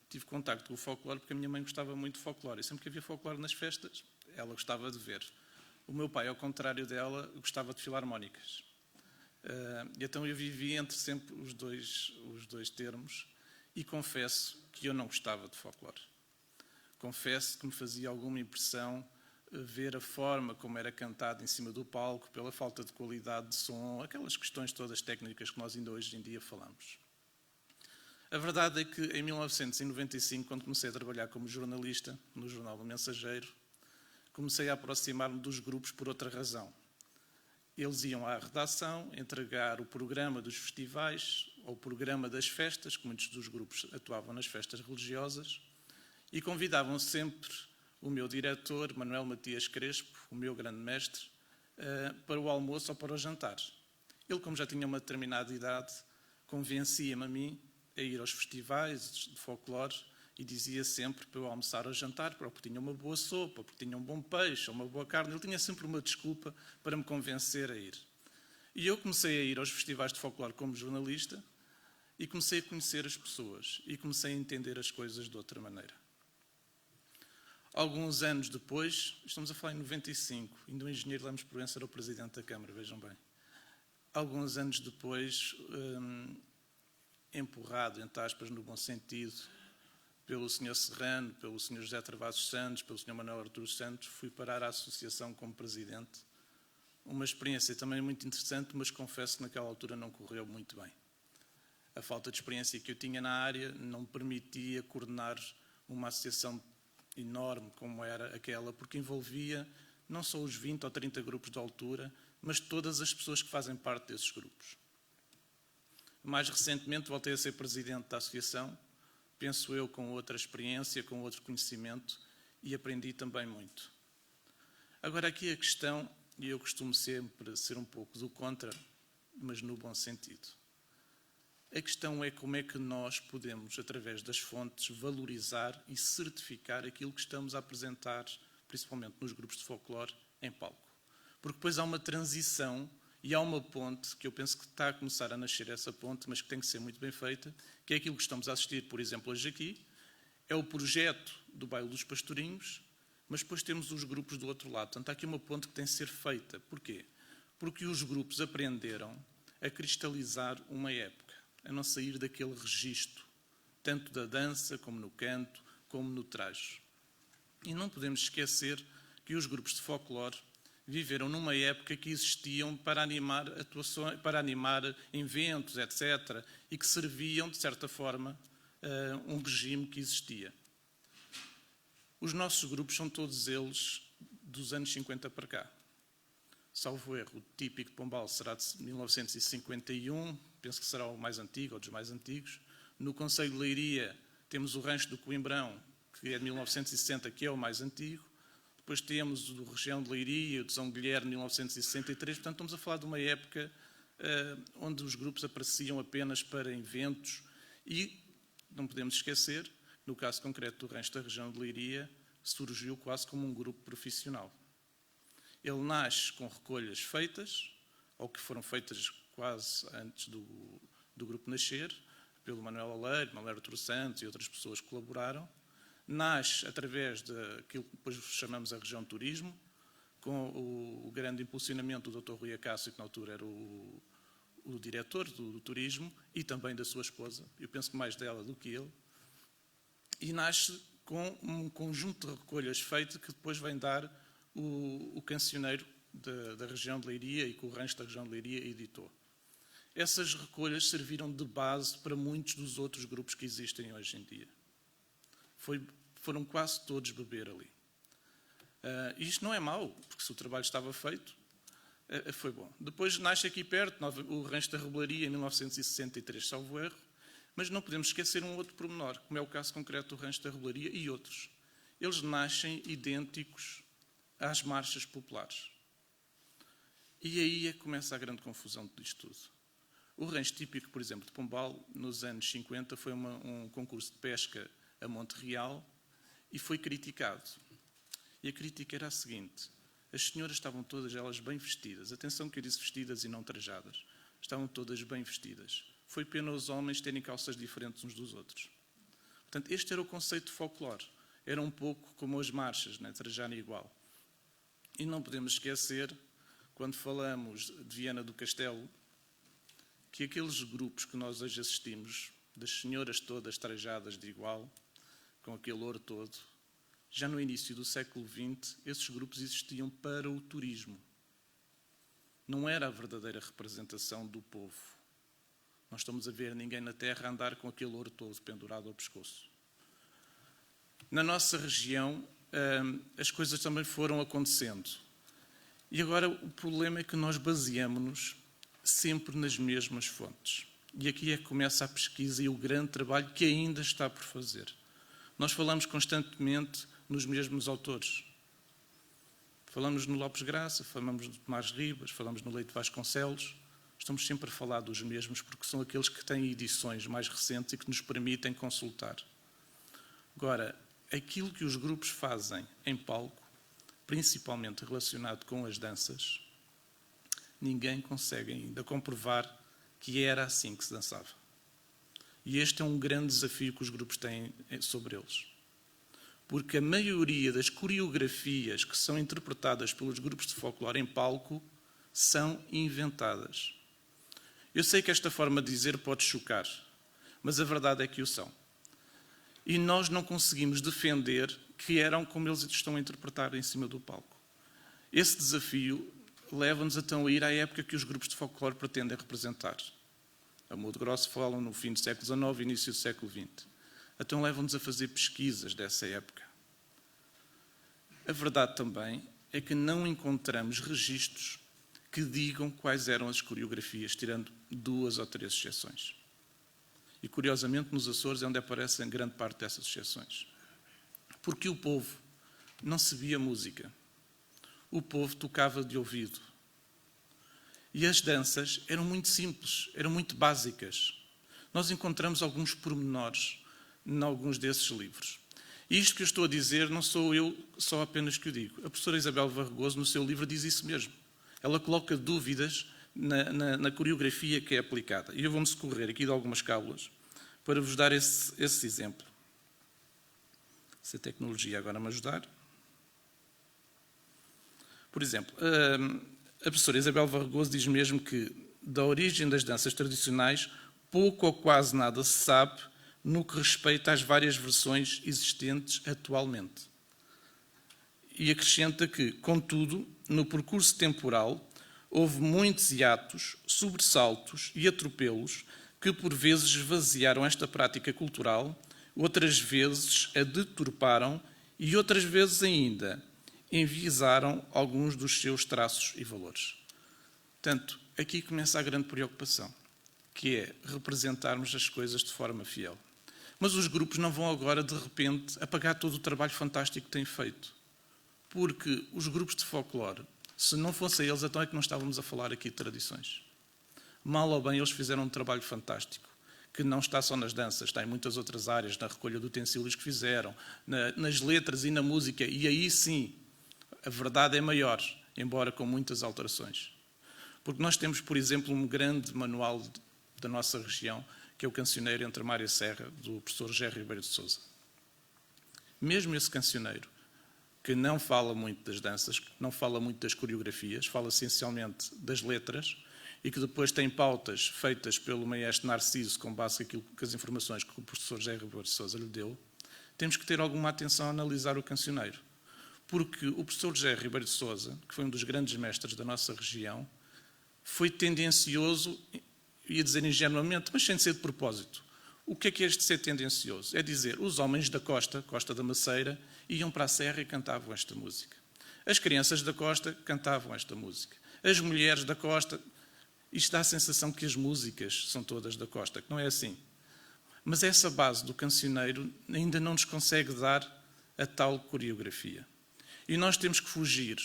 tive contacto com o folclore porque a minha mãe gostava muito de folclore. E sempre que havia folclore nas festas, ela gostava de ver. O meu pai, ao contrário dela, gostava de filarmónicas. Então eu vivi entre sempre os dois termos e confesso que eu não gostava de folclore. Confesso que me fazia alguma impressão ver a forma como era cantado em cima do palco, pela falta de qualidade de som, aquelas questões todas técnicas que nós ainda hoje em dia falamos. A verdade é que em 1995, quando comecei a trabalhar como jornalista no jornal O Mensageiro, comecei a aproximar-me dos grupos por outra razão. Eles iam à redação entregar o programa dos festivais ou o programa das festas, que muitos dos grupos atuavam nas festas religiosas, e convidavam sempre o meu diretor, Manuel Matias Crespo, o meu grande mestre, para o almoço ou para o jantar. Ele, como já tinha uma determinada idade, convencia-me a mim a ir aos festivais de folclore e dizia sempre para eu almoçar ou jantar, porque tinha uma boa sopa, porque tinha um bom peixe ou uma boa carne. Ele tinha sempre uma desculpa para me convencer a ir. E eu comecei a ir aos festivais de folclore como jornalista e comecei a conhecer as pessoas e comecei a entender as coisas de outra maneira. Alguns anos depois, estamos a falar em 95, ainda o engenheiro Lemos Proença era o presidente da Câmara, vejam bem. Alguns anos depois, empurrado, entre aspas, no bom sentido, pelo Sr. Serrano, pelo Sr. José Travassos Santos, pelo Sr. Manuel Artur Santos, fui parar à associação como presidente. Uma experiência também muito interessante, mas confesso que naquela altura não correu muito bem. A falta de experiência que eu tinha na área não me permitia coordenar uma associação enorme como era aquela, porque envolvia não só os 20 ou 30 grupos de altura, mas todas as pessoas que fazem parte desses grupos. Mais recentemente voltei a ser presidente da associação, penso eu com outra experiência, com outro conhecimento, e aprendi também muito. Agora aqui a questão, e eu costumo sempre ser um pouco do contra, mas no bom sentido. A questão é como é que nós podemos, através das fontes, valorizar e certificar aquilo que estamos a apresentar, principalmente nos grupos de folclore, em palco. Porque depois há uma transição e há uma ponte, que eu penso que está a começar a nascer essa ponte, mas que tem que ser muito bem feita, que é aquilo que estamos a assistir, por exemplo, hoje aqui, é o projeto do Baile dos Pastorinhos, mas depois temos os grupos do outro lado. Portanto, há aqui uma ponte que tem que ser feita. Porquê? Porque os grupos aprenderam a cristalizar uma época, a não sair daquele registro, tanto da dança, como no canto, como no traje. E não podemos esquecer que os grupos de folclore viveram numa época que existiam para animar atuações, para animar eventos, etc., e que serviam, de certa forma, a um regime que existia. Os nossos grupos são todos eles dos anos 50 para cá. Salvo erro, o típico de Pombal será de 1951, penso que será o mais antigo, ou dos mais antigos. No Concelho de Leiria temos o Rancho do Coimbrão, que é de 1960, que é o mais antigo. Depois temos o Região de Leiria, o de São Guilherme, de 1963. Portanto, estamos a falar de uma época onde os grupos apareciam apenas para eventos e, não podemos esquecer, no caso concreto do Rancho da Região de Leiria, surgiu quase como um grupo profissional. Ele nasce com recolhas feitas, ou que foram feitas quase antes do grupo nascer, pelo Manuel Aleiro, Manuel Artur Santos e outras pessoas que colaboraram. Nasce através daquilo que depois chamamos a região de turismo, com o grande impulsionamento do Dr. Rui Acácio, que na altura era o diretor do turismo, e também da sua esposa, eu penso que mais dela do que ele, e nasce com um conjunto de recolhas feitas que depois vem dar o cancioneiro da região de Leiria e que o Rancho da região de Leiria editou. Essas recolhas serviram de base para muitos dos outros grupos que existem hoje em dia. Foram quase todos beber ali. Isto não é mau, porque se o trabalho estava feito, foi bom. Depois nasce aqui perto o Rancho da Rebelaria, em 1963, salvo erro, mas não podemos esquecer um outro pormenor, como é o caso concreto do Rancho da Rebelaria e outros. Eles nascem idênticos às marchas populares. E aí é que começa a grande confusão disto tudo. O rancho típico, por exemplo, de Pombal, nos anos 50, foi um concurso de pesca a Monte Real e foi criticado. E a crítica era a seguinte: as senhoras estavam todas elas bem vestidas. Atenção que eu disse vestidas e não trajadas. Estavam todas bem vestidas. Foi pena os homens terem calças diferentes uns dos outros. Portanto, este era o conceito de folclore. Era um pouco como as marchas, né? Trajar igual. E não podemos esquecer, quando falamos de Viana do Castelo, que aqueles grupos que nós hoje assistimos, das senhoras todas trajadas de igual, com aquele ouro todo, Já no início do século XX, esses grupos existiam para o turismo. Não era a verdadeira representação do povo. Não estamos a ver ninguém na terra a andar com aquele ouro todo pendurado ao pescoço. Na nossa região, as coisas também foram acontecendo. E agora o problema é que nós baseamos-nos sempre nas mesmas fontes. E aqui é que começa a pesquisa e o grande trabalho que ainda está por fazer. Nós falamos constantemente nos mesmos autores. Falamos no Lopes Graça, falamos no Tomás Ribas, falamos no Leite Vasconcelos. Estamos sempre a falar dos mesmos porque são aqueles que têm edições mais recentes e que nos permitem consultar. Agora, aquilo que os grupos fazem em palco, principalmente relacionado com as danças, ninguém consegue ainda comprovar que era assim que se dançava. E este é um grande desafio que os grupos têm sobre eles. Porque a maioria das coreografias que são interpretadas pelos grupos de folclore em palco são inventadas. Eu sei que esta forma de dizer pode chocar, mas a verdade é que o são. E nós não conseguimos defender que eram como eles estão a interpretar em cima do palco. Esse desafio leva-nos então a ir à época que os grupos de folclore pretendem representar. A modo grosso falam no fim do século XIX e início do século XX. Então levam-nos a fazer pesquisas dessa época. A verdade também é que não encontramos registros que digam quais eram as coreografias, tirando 2 ou 3 exceções. E, curiosamente, nos Açores é onde aparecem grande parte dessas exceções. Porque o povo não sabia música. O povo tocava de ouvido. E as danças eram muito simples, eram muito básicas. Nós encontramos alguns pormenores em alguns desses livros. E isto que eu estou a dizer não sou eu só apenas que o digo. A professora Isabel Varregoso, no seu livro, diz isso mesmo. Ela coloca dúvidas na coreografia que é aplicada. E eu vou-me socorrer aqui de algumas cábulas para vos dar esse exemplo. Se a tecnologia agora me ajudar. Por exemplo, a professora Isabel Varregoso diz mesmo que da origem das danças tradicionais pouco ou quase nada se sabe no que respeita às várias versões existentes atualmente. E acrescenta que, contudo, no percurso temporal, houve muitos hiatos, sobressaltos e atropelos que por vezes esvaziaram esta prática cultural, outras vezes a deturparam e outras vezes ainda enviesaram alguns dos seus traços e valores. Portanto, aqui começa a grande preocupação, que é representarmos as coisas de forma fiel. Mas os grupos não vão agora, de repente, apagar todo o trabalho fantástico que têm feito. Porque os grupos de folclore, se não fossem eles, então é que não estávamos a falar aqui de tradições. Mal ou bem, eles fizeram um trabalho fantástico, que não está só nas danças, está em muitas outras áreas, na recolha de utensílios que fizeram, nas letras e na música, e aí sim, a verdade é maior, embora com muitas alterações. Porque nós temos, por exemplo, um grande manual da nossa região, que é o Cancioneiro Entre Mar e Serra, do professor Gerry Ribeiro de Sousa. Mesmo esse cancioneiro, que não fala muito das danças, não fala muito das coreografias, fala essencialmente das letras, e que depois tem pautas feitas pelo maestro Narciso, com base naquilo que as informações que o professor Gerry Ribeiro de Sousa lhe deu, temos que ter alguma atenção a analisar o cancioneiro. Porque o professor Gerry Ribeiro de Sousa, que foi um dos grandes mestres da nossa região, foi tendencioso, ia dizer ingenuamente, mas sem ser de propósito. O que é este ser tendencioso? É dizer, os homens da costa, Costa da Maceira, iam para a serra e cantavam esta música. As crianças da costa cantavam esta música. As mulheres da costa... Isto dá a sensação que as músicas são todas da costa, que não é assim. Mas essa base do cancioneiro ainda não nos consegue dar a tal coreografia. E nós temos que fugir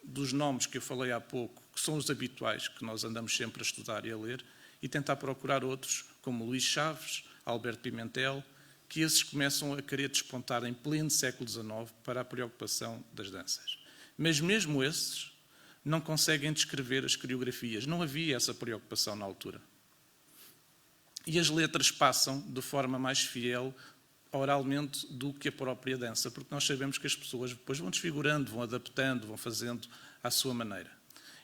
dos nomes que eu falei há pouco, que são os habituais, que nós andamos sempre a estudar e a ler, e tentar procurar outros, como Luís Chaves, Alberto Pimentel, que esses começam a querer despontar em pleno século XIX para a preocupação das danças. Mas mesmo esses não conseguem descrever as coreografias. Não havia essa preocupação na altura. E as letras passam de forma mais fiel oralmente do que a própria dança, porque nós sabemos que as pessoas depois vão desfigurando, vão adaptando, vão fazendo à sua maneira.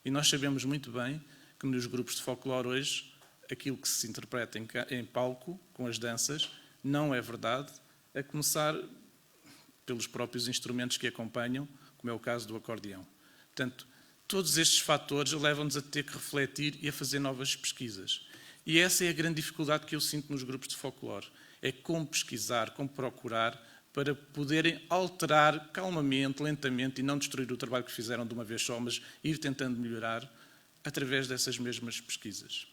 E nós sabemos muito bem que nos grupos de folclore hoje, aquilo que se interpreta em palco, com as danças, não é verdade, a começar pelos próprios instrumentos que acompanham, como é o caso do acordeão. Portanto, todos estes fatores levam-nos a ter que refletir e a fazer novas pesquisas. E essa é a grande dificuldade que eu sinto nos grupos de folclore. É como pesquisar, como procurar, para poderem alterar calmamente, lentamente, e não destruir o trabalho que fizeram de uma vez só, mas ir tentando melhorar através dessas mesmas pesquisas.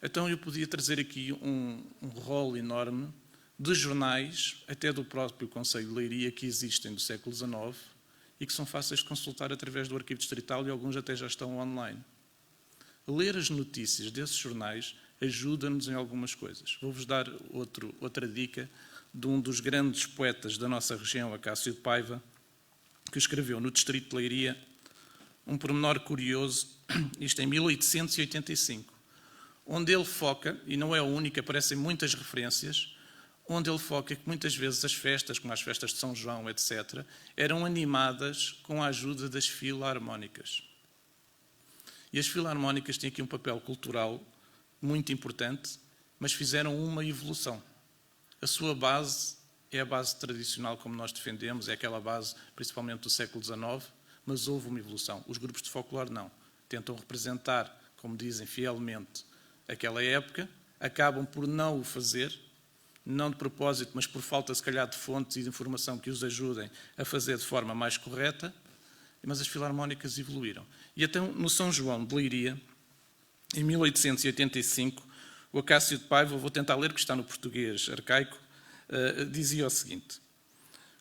Então eu podia trazer aqui um rol enorme de jornais, até do próprio Conselho de Leiria, que existem do século XIX e que são fáceis de consultar através do Arquivo Distrital e alguns até já estão online. Ler as notícias desses jornais ajuda-nos em algumas coisas. Vou-vos dar outra dica de um dos grandes poetas da nossa região, Acácio de Paiva, que escreveu no Distrito de Leiria um pormenor curioso, isto em 1885, onde ele foca, e não é a única, aparecem muitas referências, onde ele foca que muitas vezes as festas, como as festas de São João, etc., eram animadas com a ajuda das filarmónicas. E as filarmónicas têm aqui um papel cultural muito importante, mas fizeram uma evolução. A sua base é a base tradicional como nós defendemos, é aquela base principalmente do século XIX, mas houve uma evolução. Os grupos de folclore não. Tentam representar, como dizem fielmente, aquela época, acabam por não o fazer, não de propósito, mas por falta, se calhar, de fontes e de informação que os ajudem a fazer de forma mais correta, mas as filarmónicas evoluíram. E então, no São João de Leiria, em 1885, o Acácio de Paiva, vou tentar ler, que está no português arcaico, dizia o seguinte: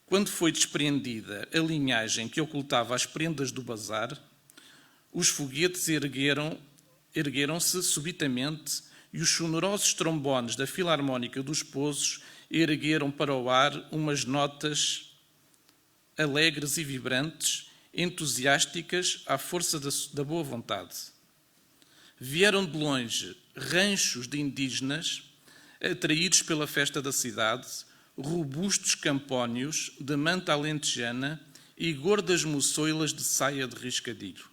quando foi despreendida a linhagem que ocultava as prendas do bazar, os foguetes ergueram-se subitamente e os sonorosos trombones da Filarmónica dos Pozos ergueram para o ar umas notas alegres e vibrantes, entusiásticas à força da boa vontade. Vieram de longe ranchos de indígenas, atraídos pela festa da cidade, robustos campónios de manta alentejana e gordas moçoilas de saia de riscadilho.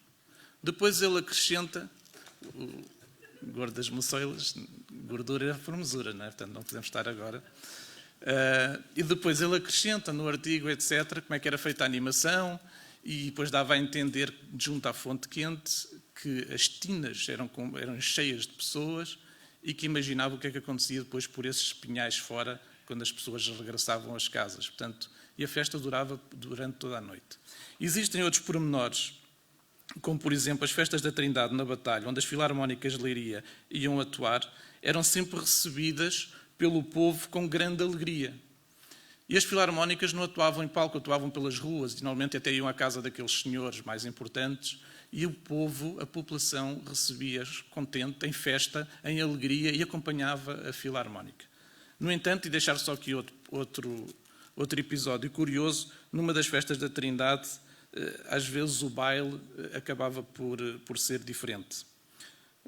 Depois ele acrescenta, gordas moçoilas, gordura é formosura, não é? Portanto, não podemos estar agora. E depois ele acrescenta no artigo, etc., como é que era feita a animação, e depois dava a entender, junto à fonte quente, que as tinas eram cheias de pessoas e que imaginava o que é que acontecia depois por esses pinhais fora, quando as pessoas regressavam às casas. Portanto, e a festa durava durante toda a noite. Existem outros pormenores, como, por exemplo, as festas da Trindade na Batalha, onde as filarmónicas de Leiria iam atuar, eram sempre recebidas pelo povo com grande alegria. E as filarmónicas não atuavam em palco, atuavam pelas ruas, e normalmente até iam à casa daqueles senhores mais importantes, e o povo, a população, recebia-os contente, em festa, em alegria, e acompanhava a filarmónica. No entanto, e deixar só aqui outro episódio curioso, numa das festas da Trindade, às vezes o baile acabava por ser diferente.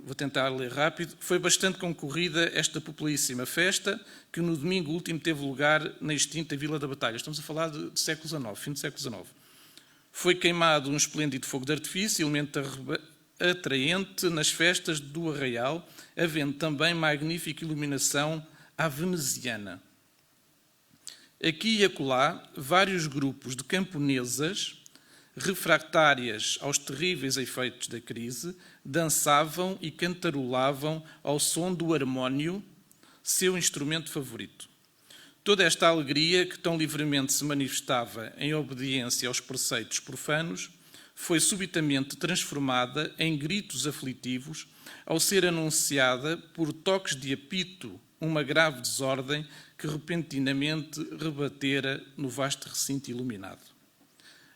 Vou tentar ler rápido. Foi bastante concorrida esta popularíssima festa, que no domingo último teve lugar na extinta Vila da Batalha. Estamos a falar de século XIX, fim do século XIX. Foi queimado um esplêndido fogo de artifício, elemento atraente nas festas do Arraial, havendo também magnífica iluminação à veneziana. Aqui e acolá, vários grupos de camponesas, refractárias aos terríveis efeitos da crise, dançavam e cantarolavam ao som do harmónio, seu instrumento favorito. Toda esta alegria, que tão livremente se manifestava em obediência aos preceitos profanos, foi subitamente transformada em gritos aflitivos ao ser anunciada por toques de apito uma grave desordem que repentinamente rebatera no vasto recinto iluminado.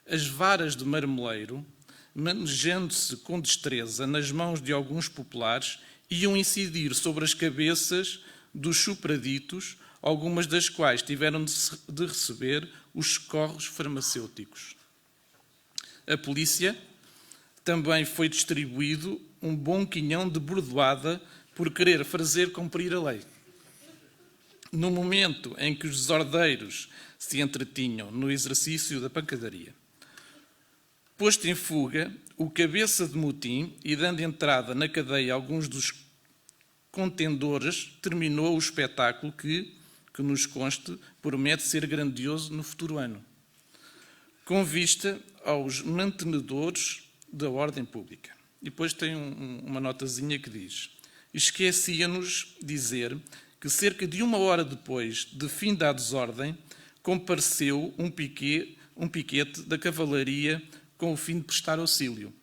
As varas de marmeleiro, manejando-se com destreza nas mãos de alguns populares, iam incidir sobre as cabeças dos chupraditos, algumas das quais tiveram de receber os socorros farmacêuticos. A polícia também foi distribuído um bom quinhão de bordoada por querer fazer cumprir a lei. No momento em que os desordeiros se entretinham no exercício da pancadaria. Posto em fuga, o cabeça de motim, e dando entrada na cadeia a alguns dos contendores, terminou o espetáculo que nos conste, promete ser grandioso no futuro ano. com vista aos mantenedores da ordem pública. E depois tem uma notazinha que diz: esquecia-nos dizer que cerca de 1 hora depois de fim da desordem, compareceu um piquete da cavalaria com o fim de prestar auxílio.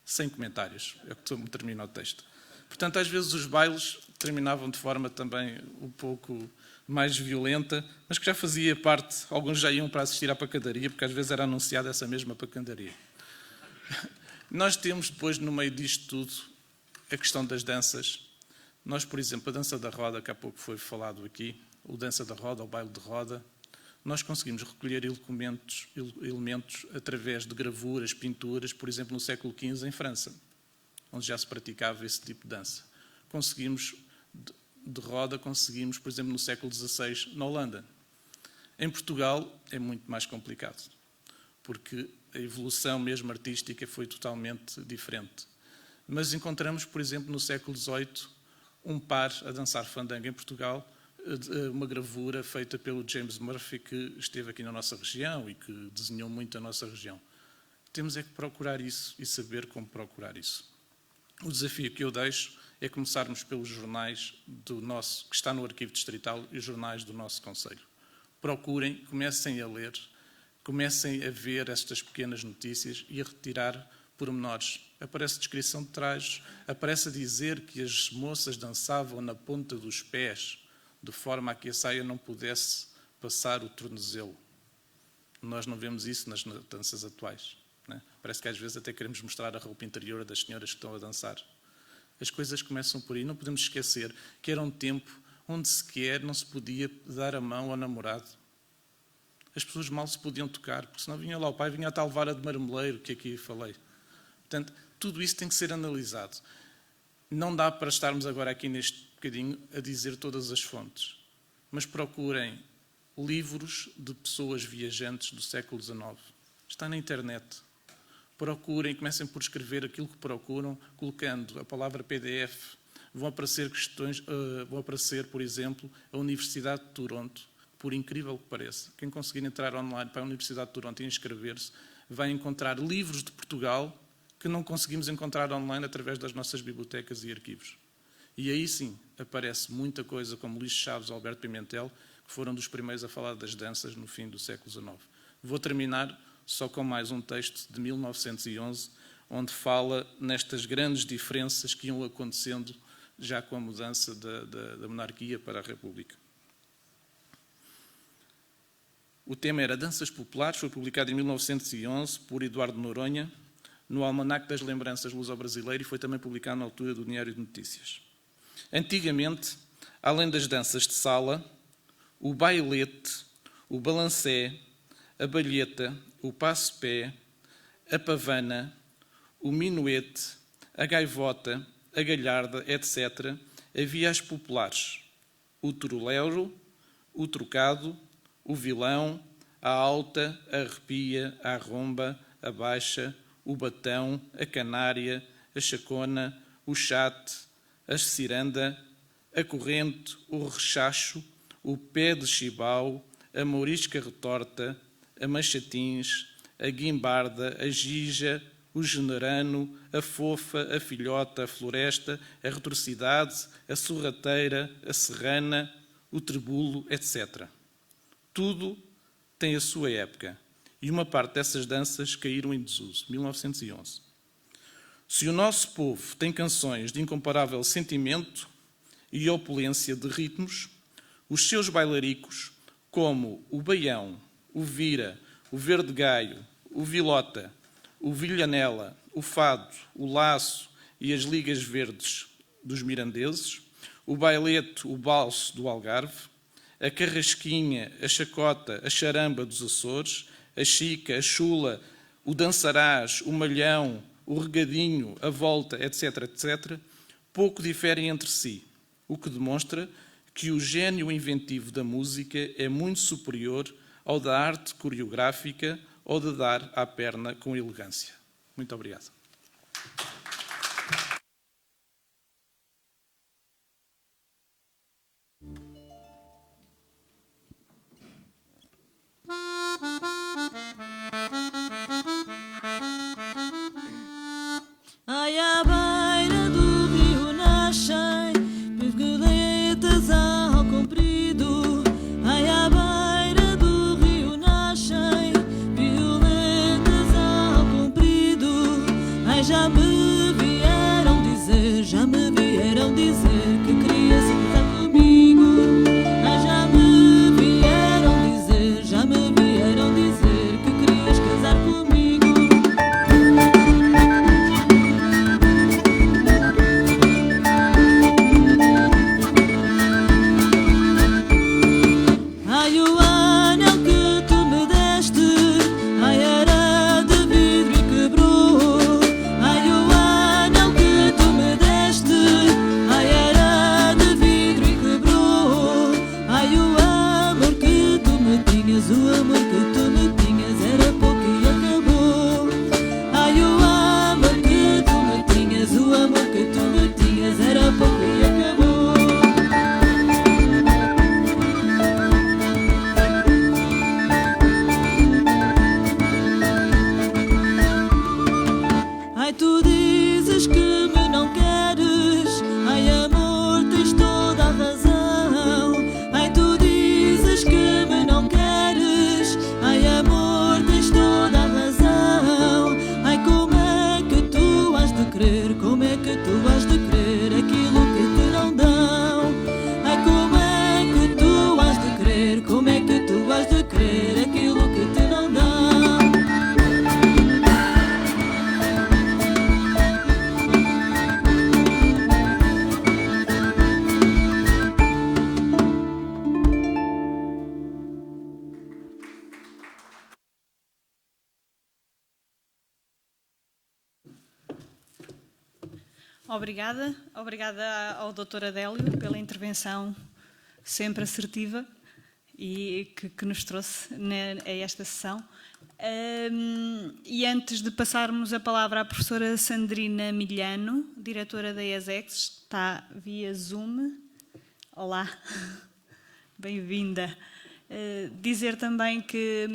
Sem comentários, é como termina o texto. Portanto, às vezes os bailes terminavam de forma também um pouco mais violenta, mas que já fazia parte, alguns já iam para assistir à pancadaria, porque às vezes era anunciada essa mesma pancadaria. Nós temos depois, no meio disto tudo, a questão das danças. Nós, por exemplo, a dança da roda, que há pouco foi falado aqui, o dança da roda, o baile de roda, nós conseguimos recolher elementos através de gravuras, pinturas, por exemplo, no século XV em França, onde já se praticava esse tipo de dança. Conseguimos, de roda, conseguimos, por exemplo, no século XVI, na Holanda. Em Portugal é muito mais complicado, porque a evolução mesmo artística foi totalmente diferente. Mas encontramos, por exemplo, no século XVIII, um par a dançar fandango em Portugal, uma gravura feita pelo James Murphy, que esteve aqui na nossa região e que desenhou muito a nossa região. Temos é que procurar isso e saber como procurar isso. O desafio que eu deixo é começarmos pelos jornais que está no Arquivo Distrital e os jornais do nosso concelho. Procurem, comecem a ler, comecem a ver estas pequenas notícias e a retirar pormenores. Aparece descrição de trajes, aparece a dizer que as moças dançavam na ponta dos pés, de forma a que a saia não pudesse passar o tornozelo. Nós não vemos isso nas danças atuais, né? Parece que às vezes até queremos mostrar a roupa interior das senhoras que estão a dançar. As coisas começam por aí. Não podemos esquecer que era um tempo onde sequer não se podia dar a mão ao namorado. As pessoas mal se podiam tocar, porque senão vinha lá o pai, vinha a tal vara de marmeleiro que aqui falei. Portanto, tudo isso tem que ser analisado. Não dá para estarmos agora aqui neste bocadinho a dizer todas as fontes, mas procurem livros de pessoas viajantes do século XIX. Está na internet. Procurem, comecem por escrever aquilo que procuram, colocando a palavra PDF. Vão aparecer questões, por exemplo, a Universidade de Toronto, por incrível que pareça. Quem conseguir entrar online para a Universidade de Toronto e inscrever-se, vai encontrar livros de Portugal que não conseguimos encontrar online através das nossas bibliotecas e arquivos. E aí sim, aparece muita coisa, como Luís Chaves ou Alberto Pimentel, que foram dos primeiros a falar das danças no fim do século XIX. Vou terminar só com mais um texto de 1911, onde fala nestas grandes diferenças que iam acontecendo já com a mudança da monarquia para a República. O tema era Danças Populares, foi publicado em 1911 por Eduardo Noronha, no Almanaque das Lembranças Luso-Brasileiro, e foi também publicado na altura do Diário de Notícias. Antigamente, além das danças de sala, o bailete, o balancé, a balheta, o passo-pé, a pavana, o minuete, a gaivota, a galharda, etc., havia as populares, o turuleiro, o trocado, o vilão, a alta, a arrepia, a arromba, a baixa, o batão, a canária, a chacona, o chate, a ciranda, a corrente, o rechacho, o pé de chibau, a mourisca retorta, a machatins, a guimbarda, a gija, o generano, a fofa, a filhota, a floresta, a retorcidade, a sorrateira, a serrana, o trebulo, etc. Tudo tem a sua época, e uma parte dessas danças caíram em desuso, 1911. Se o nosso povo tem canções de incomparável sentimento e opulência de ritmos, os seus bailaricos, como o baião, o vira, o verde gaio, o vilota, o vilhanela, o fado, o laço e as ligas verdes dos mirandeses, o bailete, o balso do Algarve, a carrasquinha, a chacota, a charamba dos Açores, a chica, a chula, o dançarás, o malhão, o regadinho, a volta, etc., etc., pouco diferem entre si, o que demonstra que o gênio inventivo da música é muito superior ao da arte coreográfica ou de dar à perna com elegância. Muito obrigado. já me vieram dizer que queria se casar comigo. Ai, já me vieram dizer que querias casar comigo. Ai, o anel que tu me deste, ai, era de vidro e quebrou. Ai, o anel que tu me deste, ai, era de vidro e quebrou. Ai, o amor que tu me tinhas, o amor que tu me tinhas era pouco e acabou. Ai, o amor que tu me tinhas, o amor que tu me tinhas era pouco e acabou. Ai, tu dizes que me não queres. Ai, amor, tens toda a razão. Ai, tu dizes que me não queres. Ai, amor, tens toda a razão. Ai, como é que tu has de crer? Como é que tu has de crer aquilo que te não dão? Ai, como é que tu has de crer? Como é que tu has de crer aquilo que te não dão? Obrigada ao Dr. Adélio pela intervenção sempre assertiva e que nos trouxe a esta sessão. E antes de passarmos a palavra à professora Sandrina Milhano, diretora da ESEX, está via Zoom. Olá, bem-vinda. Dizer também que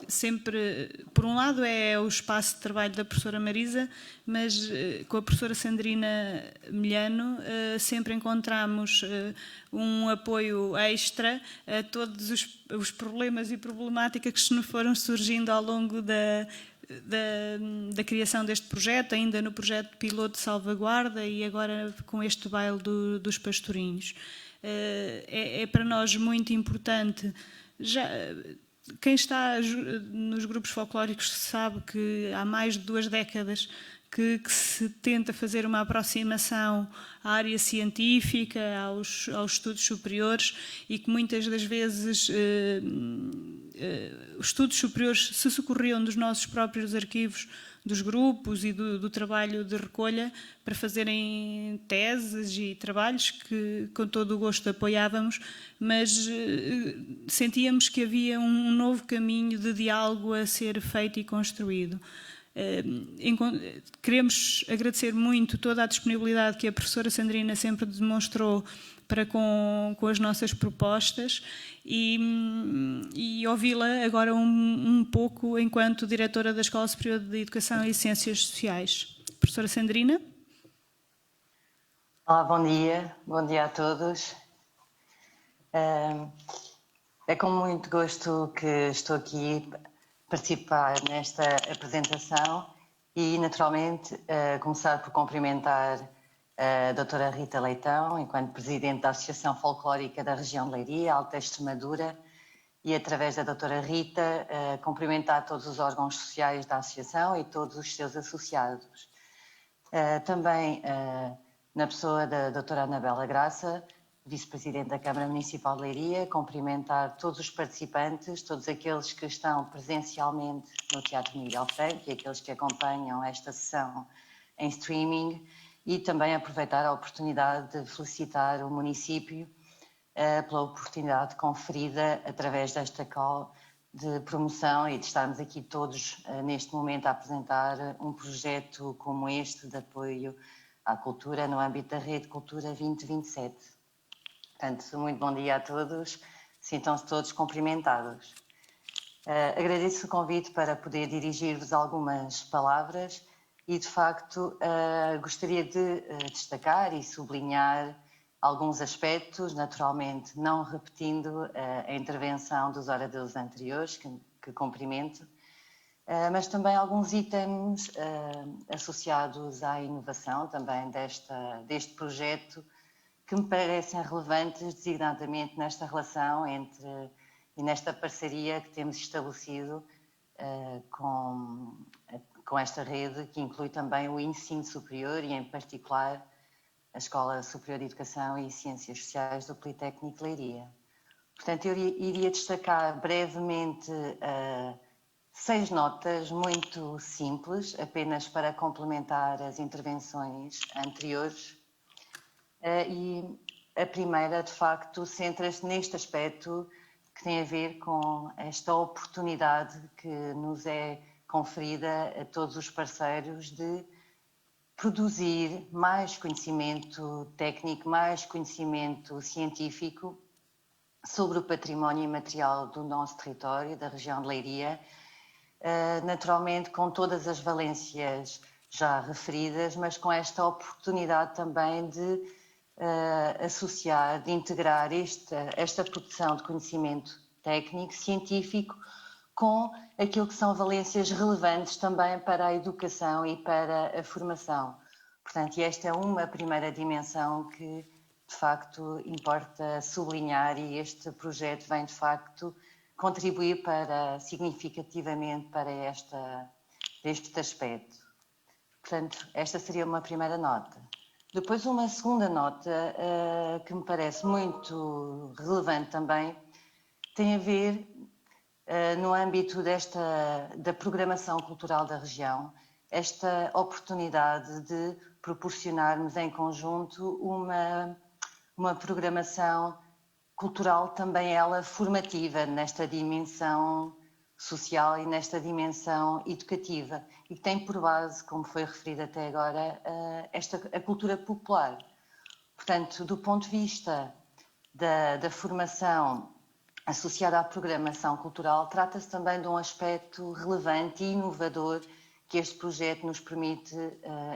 sempre, por um lado, é o espaço de trabalho da professora Marisa, mas com a professora Sandrina Milhano sempre encontramos um apoio extra a todos os problemas e problemáticas que nos foram surgindo ao longo da criação deste projeto, ainda no projeto piloto de salvaguarda e agora com este baile dos pastorinhos. É para nós muito importante. Quem está nos grupos folclóricos sabe que há mais de 2 décadas que se tenta fazer uma aproximação à área científica, aos estudos superiores, e que muitas das vezes os estudos superiores se socorriam dos nossos próprios arquivos dos grupos e do trabalho de recolha para fazerem teses e trabalhos que com todo o gosto apoiávamos, mas sentíamos que havia um novo caminho de diálogo a ser feito e construído. Queremos agradecer muito toda a disponibilidade que a professora Sandrina sempre demonstrou para com as nossas propostas e ouvi-la agora um pouco enquanto diretora da Escola Superior de Educação e Ciências Sociais. Professora Sandrina. Olá, bom dia a todos. É com muito gosto que estou aqui a participar nesta apresentação e, naturalmente, começar por cumprimentar a doutora Rita Leitão, enquanto Presidente da Associação Folclórica da região de Leiria, Alta Extremadura, e através da doutora Rita, cumprimentar todos os órgãos sociais da Associação e todos os seus associados. Também, na pessoa da doutora Anabela Graça, Vice-Presidente da Câmara Municipal de Leiria, cumprimentar todos os participantes, todos aqueles que estão presencialmente no Teatro Miguel Franco e aqueles que acompanham esta sessão em streaming, e também aproveitar a oportunidade de felicitar o município pela oportunidade conferida através desta call de promoção e de estarmos aqui todos neste momento a apresentar um projeto como este de apoio à cultura no âmbito da Rede Cultura 2027. Portanto, muito bom dia a todos, sintam-se todos cumprimentados. Agradeço o convite para poder dirigir-vos algumas palavras e, de facto, gostaria de destacar e sublinhar alguns aspectos, naturalmente não repetindo a intervenção dos oradores anteriores, que cumprimento, mas também alguns itens associados à inovação também deste projeto que me parecem relevantes designadamente nesta relação e nesta parceria que temos estabelecido com esta rede, que inclui também o ensino superior e, em particular, a Escola Superior de Educação e Ciências Sociais do Politécnico de Leiria. Portanto, eu iria destacar brevemente 6 notas muito simples, apenas para complementar as intervenções anteriores. E a primeira, de facto, centra-se neste aspecto que tem a ver com esta oportunidade que nos é conferida a todos os parceiros de produzir mais conhecimento técnico, mais conhecimento científico sobre o património imaterial do nosso território, da região de Leiria, naturalmente com todas as valências já referidas, mas com esta oportunidade também de associar, de integrar esta produção de conhecimento técnico, científico, com aquilo que são valências relevantes também para a educação e para a formação. Portanto, esta é uma primeira dimensão que, de facto, importa sublinhar, e este projeto vem, de facto, contribuir significativamente para este aspecto. Portanto, esta seria uma primeira nota. Depois, uma segunda nota que me parece muito relevante também tem a ver, no âmbito da programação cultural da região, esta oportunidade de proporcionarmos em conjunto uma programação cultural também ela formativa nesta dimensão social e nesta dimensão educativa, e que tem por base, como foi referido até agora, a cultura popular. Portanto, do ponto de vista da formação associada à programação cultural, trata-se também de um aspecto relevante e inovador que este projeto nos permite,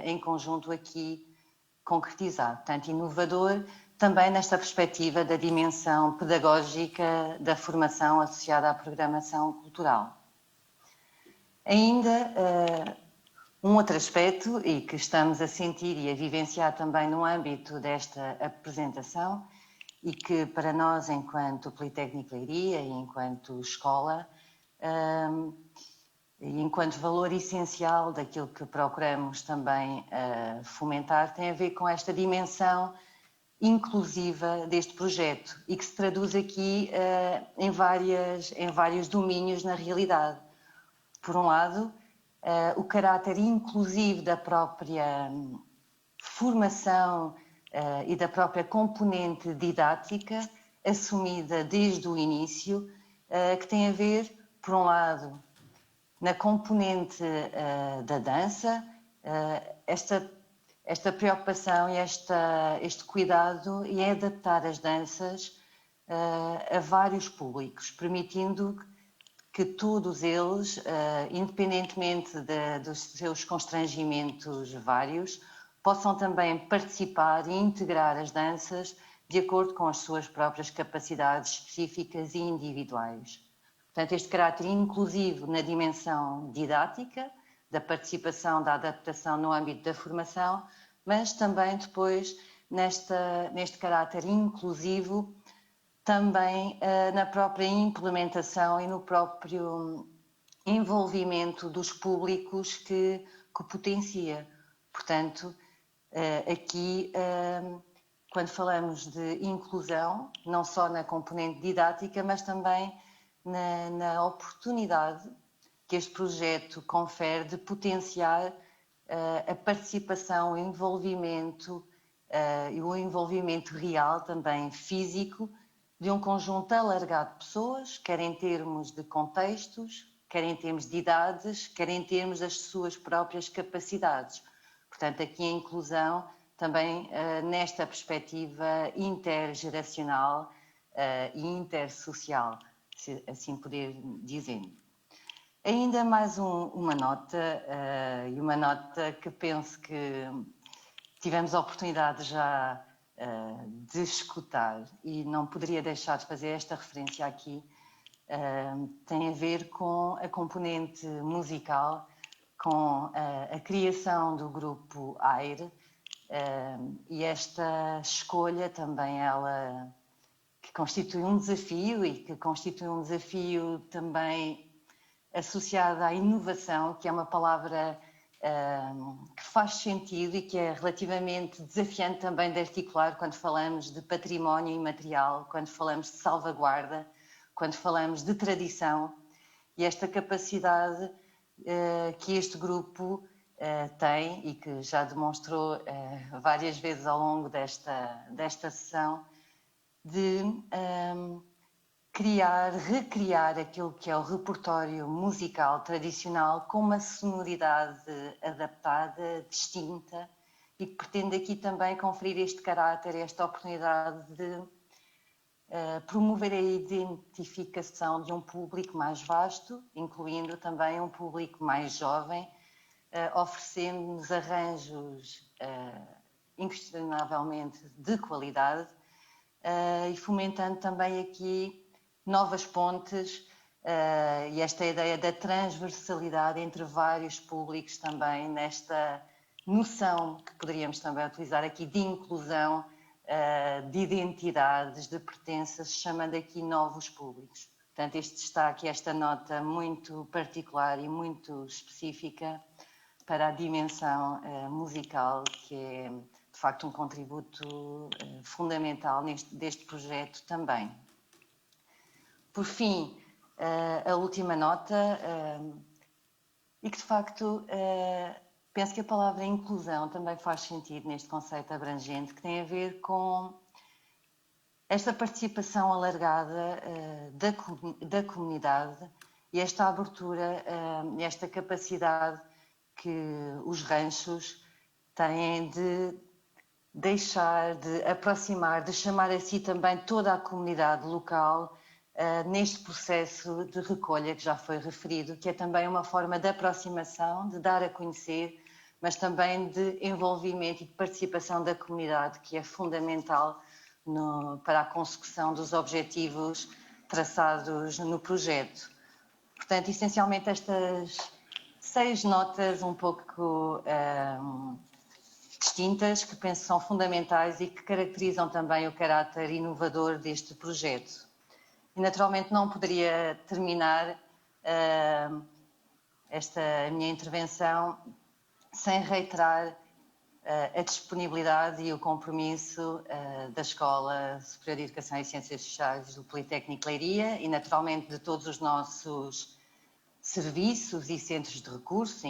em conjunto, aqui concretizar. Portanto, inovador também nesta perspectiva da dimensão pedagógica da formação associada à programação cultural. Ainda um outro aspecto, e que estamos a sentir e a vivenciar também no âmbito desta apresentação, e que para nós, enquanto Politécnico de Leiria e enquanto escola, e enquanto valor essencial daquilo que procuramos também fomentar, tem a ver com esta dimensão inclusiva deste projeto e que se traduz aqui em vários domínios na realidade. Por um lado, o caráter inclusivo da própria formação e da própria componente didática assumida desde o início, que tem a ver, por um lado, na componente da dança, esta preocupação e este cuidado em adaptar as danças a vários públicos, permitindo que todos eles, independentemente dos seus constrangimentos vários, possam também participar e integrar as danças de acordo com as suas próprias capacidades específicas e individuais. Portanto, este caráter inclusivo na dimensão didática, da participação, da adaptação no âmbito da formação, mas também depois neste caráter inclusivo também na própria implementação e no próprio envolvimento dos públicos que potencia. Portanto, aqui, quando falamos de inclusão, não só na componente didática, mas também na oportunidade que este projeto confere de potenciar a participação, o envolvimento e o envolvimento real, também físico, de um conjunto alargado de pessoas, quer em termos de contextos, quer em termos de idades, quer em termos das suas próprias capacidades. Portanto, aqui a inclusão também nesta perspectiva intergeracional e intersocial, se assim poder dizer. Ainda mais uma nota, e uma nota que penso que tivemos a oportunidade já de escutar, e não poderia deixar de fazer esta referência aqui, tem a ver com a componente musical, com a criação do grupo AIRE, e esta escolha também ela que constitui um desafio e que constitui um desafio também associado à inovação, que é uma palavra que faz sentido e que é relativamente desafiante também de articular quando falamos de património imaterial, quando falamos de salvaguarda, quando falamos de tradição, e esta capacidade que este grupo tem e que já demonstrou várias vezes ao longo desta sessão, de recriar aquilo que é o repertório musical tradicional com uma sonoridade adaptada, distinta, e que pretende aqui também conferir este caráter, esta oportunidade de promover a identificação de um público mais vasto, incluindo também um público mais jovem, oferecendo-nos arranjos inquestionavelmente de qualidade e fomentando também aqui novas pontes e esta ideia da transversalidade entre vários públicos também, nesta noção que poderíamos também utilizar aqui de inclusão, de identidades, de pertenças, chamando aqui novos públicos. Portanto, este destaque, esta nota muito particular e muito específica para a dimensão musical, que é, de facto, um contributo fundamental deste projeto também. Por fim, a última nota, e que, de facto, penso que a palavra inclusão também faz sentido neste conceito abrangente, que tem a ver com esta participação alargada da comunidade e esta abertura, esta capacidade que os ranchos têm de deixar, de aproximar, de chamar a si também toda a comunidade local neste processo de recolha que já foi referido, que é também uma forma de aproximação, de dar a conhecer, mas também de envolvimento e de participação da comunidade, que é fundamental para a consecução dos objetivos traçados no projeto. Portanto, essencialmente estas 6 notas um pouco distintas, que penso são fundamentais e que caracterizam também o caráter inovador deste projeto. E naturalmente não poderia terminar esta minha intervenção sem reiterar a disponibilidade e o compromisso da Escola Superior de Educação e Ciências Sociais do Politécnico de Leiria e naturalmente de todos os nossos serviços e centros de recursos,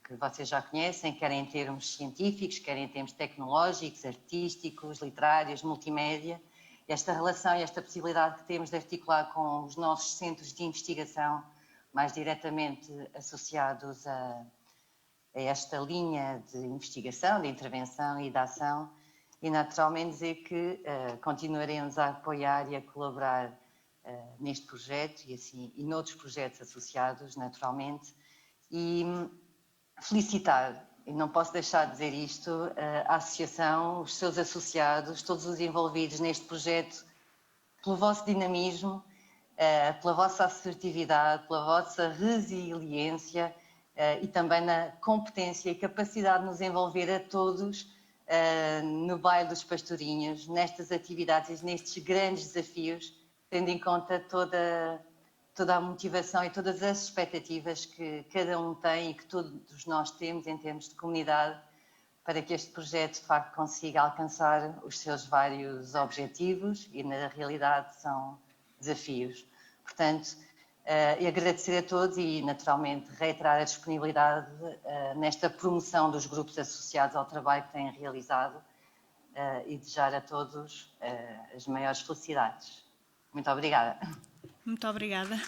que vocês já conhecem, quer em termos científicos, quer em termos tecnológicos, artísticos, literários, multimédia. Esta relação e esta possibilidade que temos de articular com os nossos centros de investigação mais diretamente associados a esta linha de investigação, de intervenção e de ação, e naturalmente dizer que continuaremos a apoiar e a colaborar neste projeto e noutros projetos associados, naturalmente, e felicitar, e não posso deixar de dizer isto, a Associação, os seus associados, todos os envolvidos neste projeto, pelo vosso dinamismo, pela vossa assertividade, pela vossa resiliência e também na competência e capacidade de nos envolver a todos no Baile dos Pastorinhos, nestas atividades, nestes grandes desafios, tendo em conta toda a motivação e todas as expectativas que cada um tem e que todos nós temos em termos de comunidade, para que este projeto, de facto, consiga alcançar os seus vários objetivos e, na realidade, são desafios. Portanto, agradecer a todos e, naturalmente, reiterar a disponibilidade nesta promoção dos grupos associados ao trabalho que têm realizado e desejar a todos as maiores felicidades. Muito obrigada. Muito obrigada.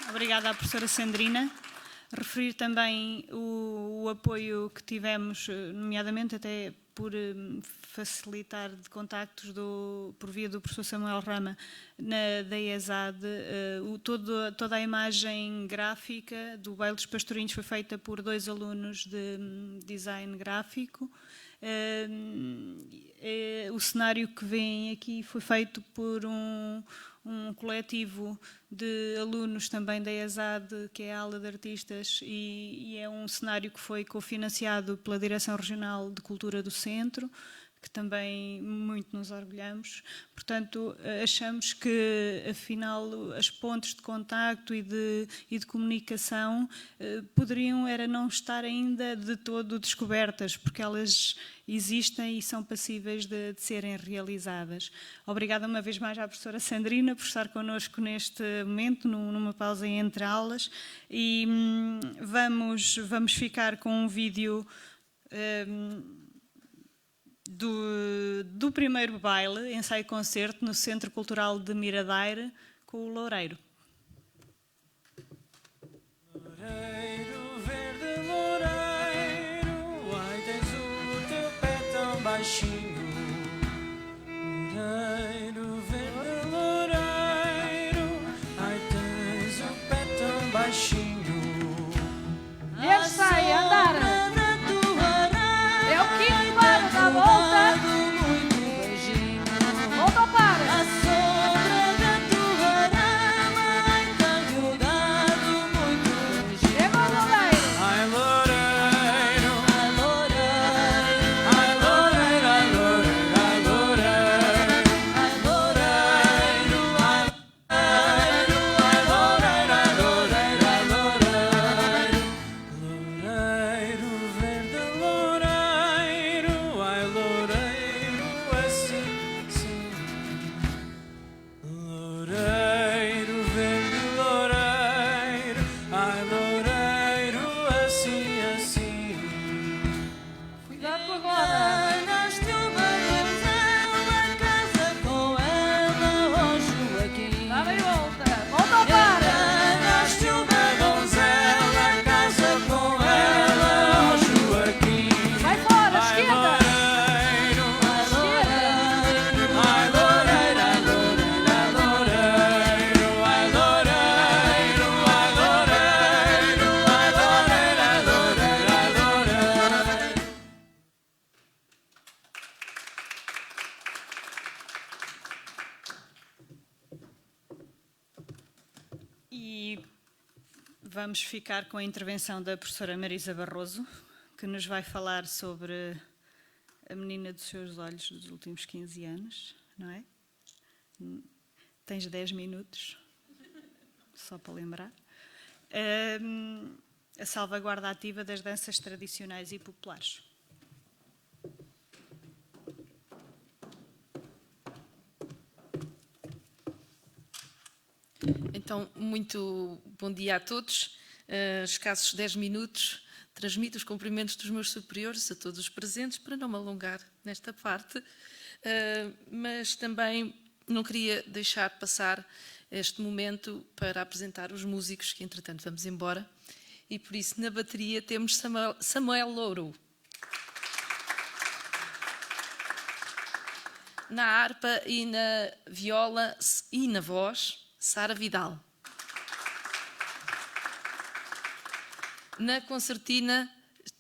Obrigada à professora Sandrina. Referir também o apoio que tivemos, nomeadamente até por facilitar de contactos por via do professor Samuel Rama da ESAD. Toda a imagem gráfica do Baile dos Pastorinhos foi feita por 2 alunos de design gráfico. O cenário que vem aqui foi feito por um coletivo de alunos também da ESAD, que é a ala de artistas, e é um cenário que foi cofinanciado pela Direção Regional de Cultura do Centro, que também muito nos orgulhamos. Portanto, achamos que, afinal, as pontes de contacto e de comunicação poderiam era não estar ainda de todo descobertas, porque elas existem e são passíveis de serem realizadas. Obrigada uma vez mais à professora Sandrina por estar connosco neste momento, numa pausa entre aulas, e vamos ficar com um vídeo do primeiro baile, ensaio-concerto, no Centro Cultural de Miradaire, com o Loureiro. Loureiro, verde loureiro, ai tens o teu pé tão baixinho. Loureiro, verde loureiro, ai tens o pé tão baixinho. Mulher sai a andar. É o quinto par da volta. Volta ao par. A sombra da tua arama, ai tenho dado muito beijinho. É bom, Loureiro. Ai loureiro, Ai, loureiro, ai loureiro, ai loureiro, ai loureiro. ai, loureiro, ai, Loureiro, verde loureiro, ai loureiro, assim, sim. Loureiro, verde loureiro, ai loureiro, assim, assim. Cuidado com a roda. nasce uma donzela, casa com ela, ó Joaquim. Dá meia volta. Volta ao par. Nasce uma donzela, casa com ela, ó Joaquim. Vai fora, Ai esquerda. loureiro, Esquerda. ai loureiro, ai loureiro, ai loureiro, ai loureiro, ai loureiro, ai loureiro, ai loureiro, ai loureiro. E vamos ficar com a intervenção da professora Marisa Barroso, que nos vai falar sobre a menina dos seus olhos dos últimos 15 anos, não é? Tens 10 minutos, só para lembrar. A salvaguarda ativa das danças tradicionais e populares. Então, muito bom dia a todos. Escassos 10 minutos, transmito os cumprimentos dos meus superiores a todos os presentes, para não me alongar nesta parte, mas também não queria deixar passar este momento para apresentar os músicos, que entretanto vamos embora, e por isso na bateria temos Samuel Louro. Na harpa e na viola e na voz, Sara Vidal. Na concertina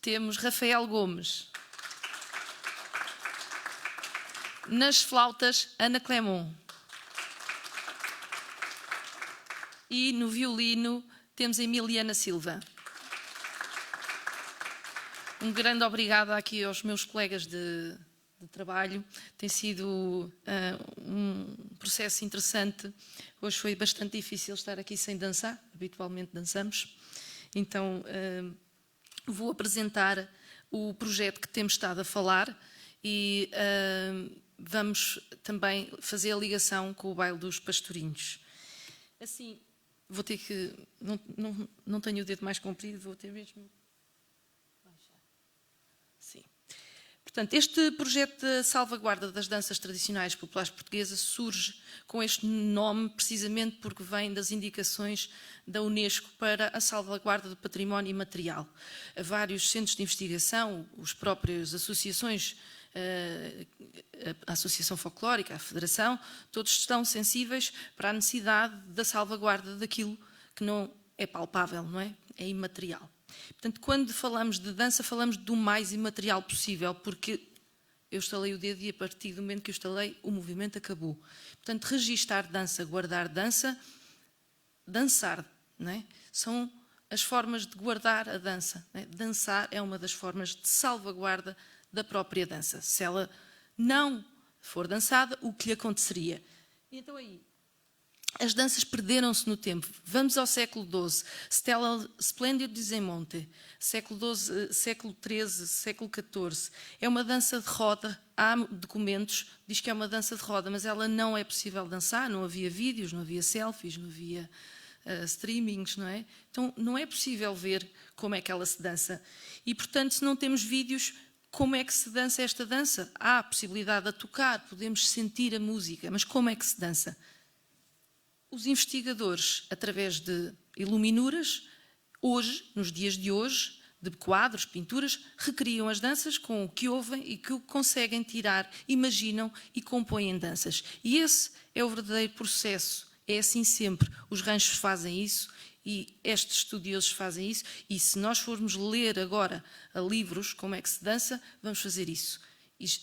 temos Rafael Gomes. Nas flautas, Ana Clemon. E no violino temos Emiliana Silva. Um grande obrigado aqui aos meus colegas de trabalho. Tem sido um processo interessante. Hoje foi bastante difícil estar aqui sem dançar. Habitualmente dançamos. Então, vou apresentar o projeto que temos estado a falar e vamos também fazer a ligação com o baile dos Pastorinhos. Assim, vou ter que... Não tenho o dedo mais comprido, vou ter mesmo... Sim. Portanto, este projeto de salvaguarda das danças tradicionais populares portuguesas surge com este nome precisamente porque vem das indicações da Unesco para a salvaguarda do património imaterial. Vários centros de investigação, as próprias associações, a Associação Folclórica, a Federação, todos estão sensíveis para a necessidade da salvaguarda daquilo que não é palpável, não é? É imaterial. Portanto, quando falamos de dança, falamos do mais imaterial possível, porque Eu estalei o dedo e a partir do momento que eu estalei, o movimento acabou. Portanto, registar dança, guardar dança, dançar, não é? São as formas de guardar a dança. Não é? Dançar é uma das formas de salvaguarda da própria dança. Se ela não for dançada, o que lhe aconteceria? E então aí, as danças perderam-se no tempo. Vamos ao século XII. Stella Splendido di Zemonte, século XII, século XIII, século XIV. É uma dança de roda. Há documentos, diz que é uma dança de roda, mas ela não é possível dançar. Não havia vídeos, não havia selfies, não havia streamings, não é? Então, não é possível ver como é que ela se dança. E, portanto, se não temos vídeos, como é que se dança esta dança? Há a possibilidade de tocar, podemos sentir a música, mas como é que se dança? Os investigadores, através de iluminuras, hoje, nos dias de hoje, de quadros, pinturas, recriam as danças com o que ouvem e que conseguem tirar, imaginam e compõem danças. E esse é o verdadeiro processo. É assim sempre. Os ranchos fazem isso e estes estudiosos fazem isso. E se nós formos ler agora a livros como é que se dança, vamos fazer isso.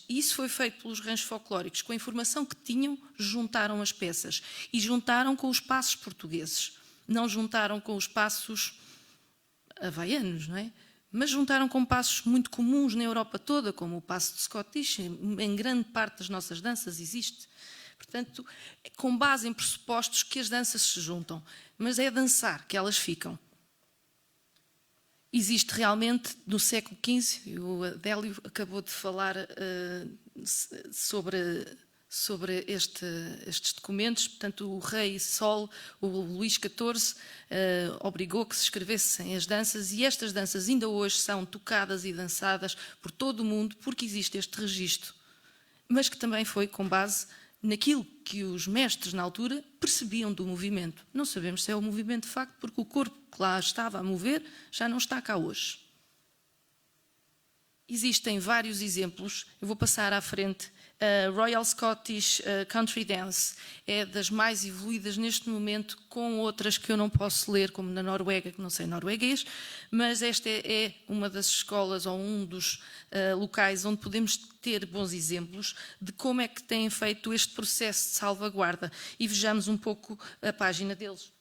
Isso foi feito pelos ranchos folclóricos. Com a informação que tinham, juntaram as peças. E juntaram com os passos portugueses. Não juntaram com os passos havaianos, não é? Mas juntaram com passos muito comuns na Europa toda, como o passo de Scottish. Em grande parte das nossas danças existe. Portanto, com base em pressupostos que as danças se juntam. Mas é dançar que elas ficam. Existe realmente, no século XV, o Adélio acabou de falar sobre estes documentos, portanto o rei Sol, o Luís XIV, obrigou que se escrevessem as danças e estas danças ainda hoje são tocadas e dançadas por todo o mundo porque existe este registro, mas que também foi com base naquilo que os mestres na altura percebiam do movimento. Não sabemos se é o movimento de facto, porque o corpo que lá estava a mover já não está cá hoje. Existem vários exemplos, eu vou passar à frente. A Royal Scottish Country Dance é das mais evoluídas neste momento, com outras que eu não posso ler, como na Noruega, que não sei norueguês, mas esta é uma das escolas ou um dos locais onde podemos ter bons exemplos de como é que têm feito este processo de salvaguarda. E vejamos um pouco a página deles.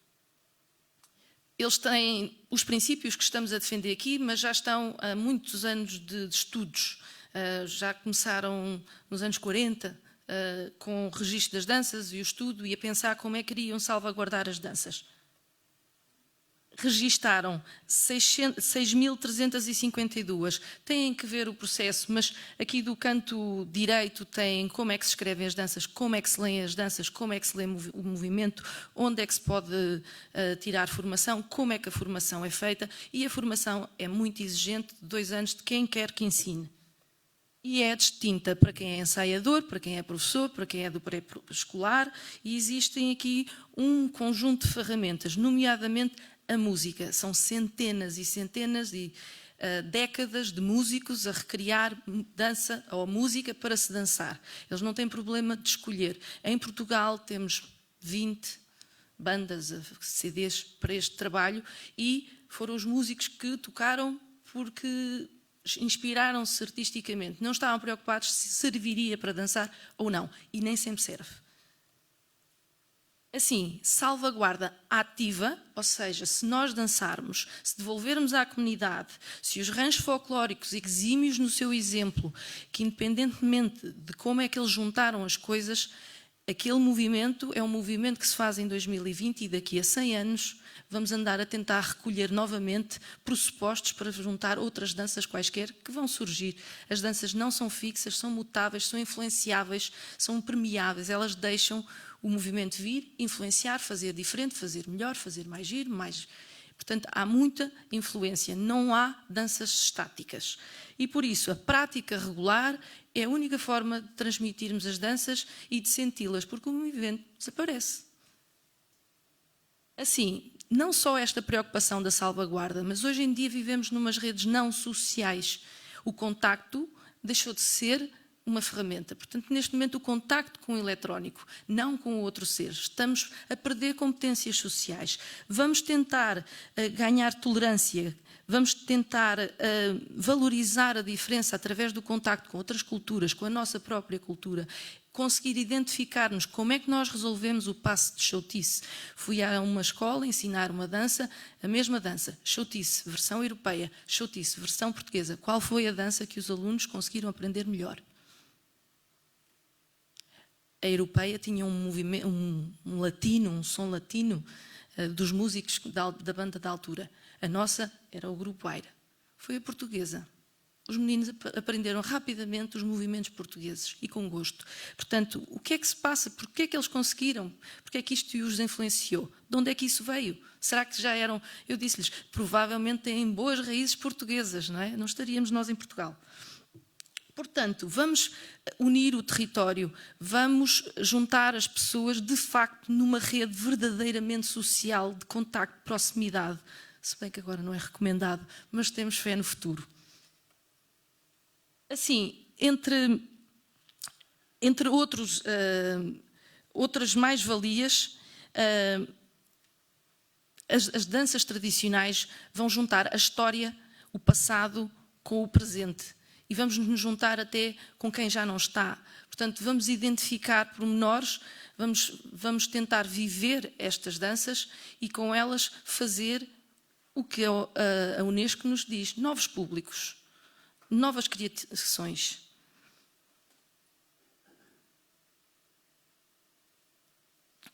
Eles têm os princípios que estamos a defender aqui, mas já estão há muitos anos de estudos. Já começaram nos anos 40 com o registro das danças e o estudo e a pensar como é que iriam salvaguardar as danças. Registaram 6.352. Têm que ver o processo, mas aqui do canto direito tem como é que se escrevem as danças, como é que se leem as danças, como é que se lê o movimento, onde é que se pode tirar formação, como é que a formação é feita, e a formação é muito exigente, de 2 anos, de quem quer que ensine. E é distinta para quem é ensaiador, para quem é professor, para quem é do pré-escolar, e existem aqui um conjunto de ferramentas, nomeadamente a música. São centenas e centenas e décadas de músicos a recriar dança ou música para se dançar. Eles não têm problema de escolher. Em Portugal temos 20 bandas, CDs para este trabalho, e foram os músicos que tocaram porque inspiraram-se artisticamente. Não estavam preocupados se serviria para dançar ou não. E nem sempre serve. Assim, salvaguarda ativa, ou seja, se nós dançarmos, se devolvermos à comunidade, se os ranchos folclóricos exímios no seu exemplo, que independentemente de como é que eles juntaram as coisas, aquele movimento é um movimento que se faz em 2020 e daqui a 100 anos vamos andar a tentar recolher novamente pressupostos para juntar outras danças quaisquer que vão surgir. As danças não são fixas, são mutáveis, são influenciáveis, são permeáveis, elas deixam o movimento vir, influenciar, fazer diferente, fazer melhor, fazer mais giro, mais... Portanto, há muita influência, não há danças estáticas. E por isso, a prática regular é a única forma de transmitirmos as danças e de senti-las, porque o movimento desaparece. Assim, não só esta preocupação da salvaguarda, mas hoje em dia vivemos numas redes não sociais. O contacto deixou de ser uma ferramenta. Portanto, neste momento, o contacto com o eletrónico, não com o outro ser. Estamos a perder competências sociais. Vamos tentar ganhar tolerância, vamos tentar valorizar a diferença através do contacto com outras culturas, com a nossa própria cultura, conseguir identificar-nos como é que nós resolvemos o passo de choutiço. Fui a uma escola ensinar uma dança, a mesma dança, choutiço, versão europeia, choutiço, versão portuguesa. Qual foi a dança que os alunos conseguiram aprender melhor? A europeia tinha um movimento, um latino, um som latino dos músicos da banda da altura. A nossa era o grupo Aira. Foi a portuguesa. Os meninos aprenderam rapidamente os movimentos portugueses e com gosto. Portanto, o que é que se passa? Porquê é que eles conseguiram? Porquê é que isto os influenciou? De onde é que isso veio? Será que já eram... Eu disse-lhes, provavelmente têm boas raízes portuguesas, não é? Não estaríamos nós em Portugal. Portanto, vamos unir o território, vamos juntar as pessoas, de facto, numa rede verdadeiramente social de contacto, de proximidade. Se bem que agora não é recomendado, mas temos fé no futuro. Assim, entre outras mais-valias, as danças tradicionais vão juntar a história, o passado, com o presente. E vamos nos juntar até com quem já não está. Portanto, vamos identificar pormenores, vamos tentar viver estas danças e com elas fazer o que a Unesco nos diz, novos públicos, novas criações.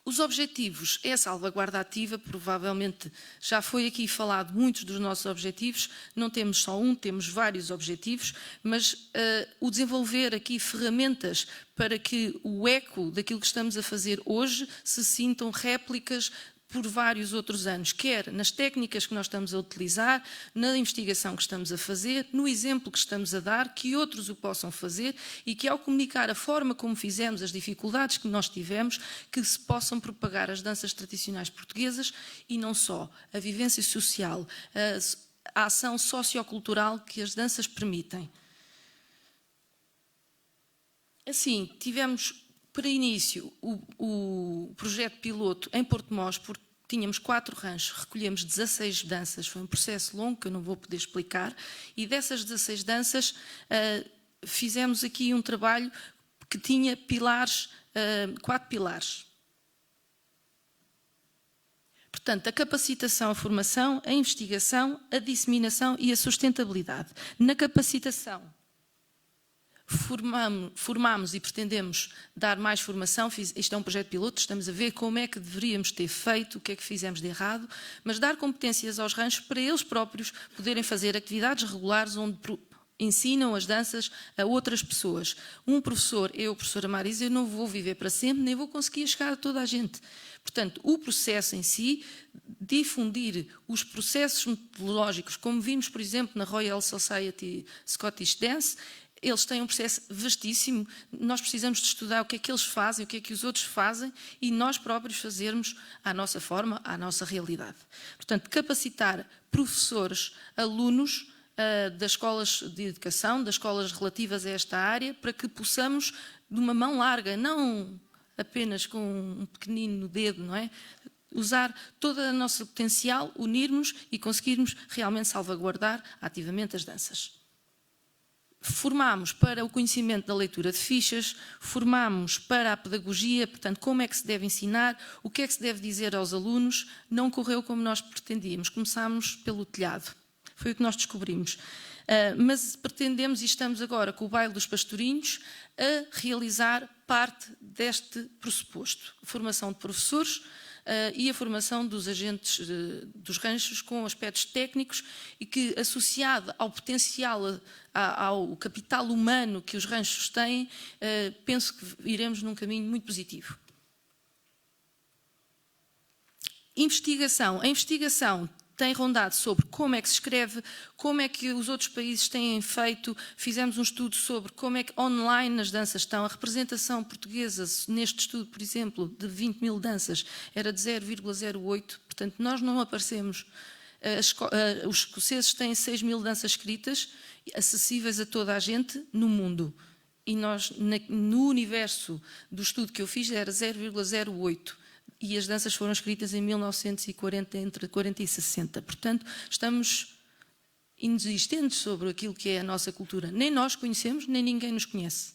Os objetivos é a salvaguarda ativa, provavelmente já foi aqui falado muitos dos nossos objetivos, não temos só um, temos vários objetivos, mas o desenvolver aqui ferramentas para que o eco daquilo que estamos a fazer hoje se sintam réplicas por vários outros anos, quer nas técnicas que nós estamos a utilizar, na investigação que estamos a fazer, no exemplo que estamos a dar, que outros o possam fazer e que ao comunicar a forma como fizemos, as dificuldades que nós tivemos, que se possam propagar as danças tradicionais portuguesas e não só, a vivência social, a ação sociocultural que as danças permitem. Assim, tivemos... Para início, o projeto piloto em Porto-Mós, porque tínhamos 4 ranchos, recolhemos 16 danças, foi um processo longo que eu não vou poder explicar, e dessas 16 danças fizemos aqui um trabalho que tinha pilares, 4 pilares. Portanto, a capacitação, a formação, a investigação, a disseminação e a sustentabilidade. Na capacitação, formamos e pretendemos dar mais formação, isto é um projeto piloto, estamos a ver como é que deveríamos ter feito, o que é que fizemos de errado, mas dar competências aos ranchos para eles próprios poderem fazer atividades regulares onde ensinam as danças a outras pessoas. Um professor, eu, professora Marisa, eu não vou viver para sempre, nem vou conseguir chegar a toda a gente. Portanto, o processo em si, difundir os processos metodológicos, como vimos, por exemplo, na Royal Society Scottish Dance, eles têm um processo vastíssimo, nós precisamos de estudar o que é que eles fazem, o que é que os outros fazem e nós próprios fazermos à nossa forma, à nossa realidade. Portanto, capacitar professores, alunos das escolas de educação, das escolas relativas a esta área, para que possamos, de uma mão larga, não apenas com um pequenino dedo, não é? Usar todo o nosso potencial, unirmos e conseguirmos realmente salvaguardar ativamente as danças. Formámos para o conhecimento da leitura de fichas, formámos para a pedagogia, portanto, como é que se deve ensinar, o que é que se deve dizer aos alunos. Não correu como nós pretendíamos, começámos pelo telhado, foi o que nós descobrimos. Mas pretendemos, e estamos agora com o Baile dos Pastorinhos, a realizar parte deste pressuposto. A formação de professores, e a formação dos agentes dos ranchos com aspectos técnicos e que, associado ao potencial, ao capital humano que os ranchos têm, penso que iremos num caminho muito positivo. Investigação. A investigação tem rondado sobre como é que se escreve, como é que os outros países têm feito. Fizemos um estudo sobre como é que online as danças estão. A representação portuguesa, neste estudo, por exemplo, de 20 mil danças, era de 0,08. Portanto, nós não aparecemos. Os escoceses têm 6 mil danças escritas, acessíveis a toda a gente no mundo. E nós, no universo do estudo que eu fiz, era 0,08. E as danças foram escritas em 1940, entre 40 e 60. Portanto, estamos inexistentes sobre aquilo que é a nossa cultura. Nem nós conhecemos, nem ninguém nos conhece.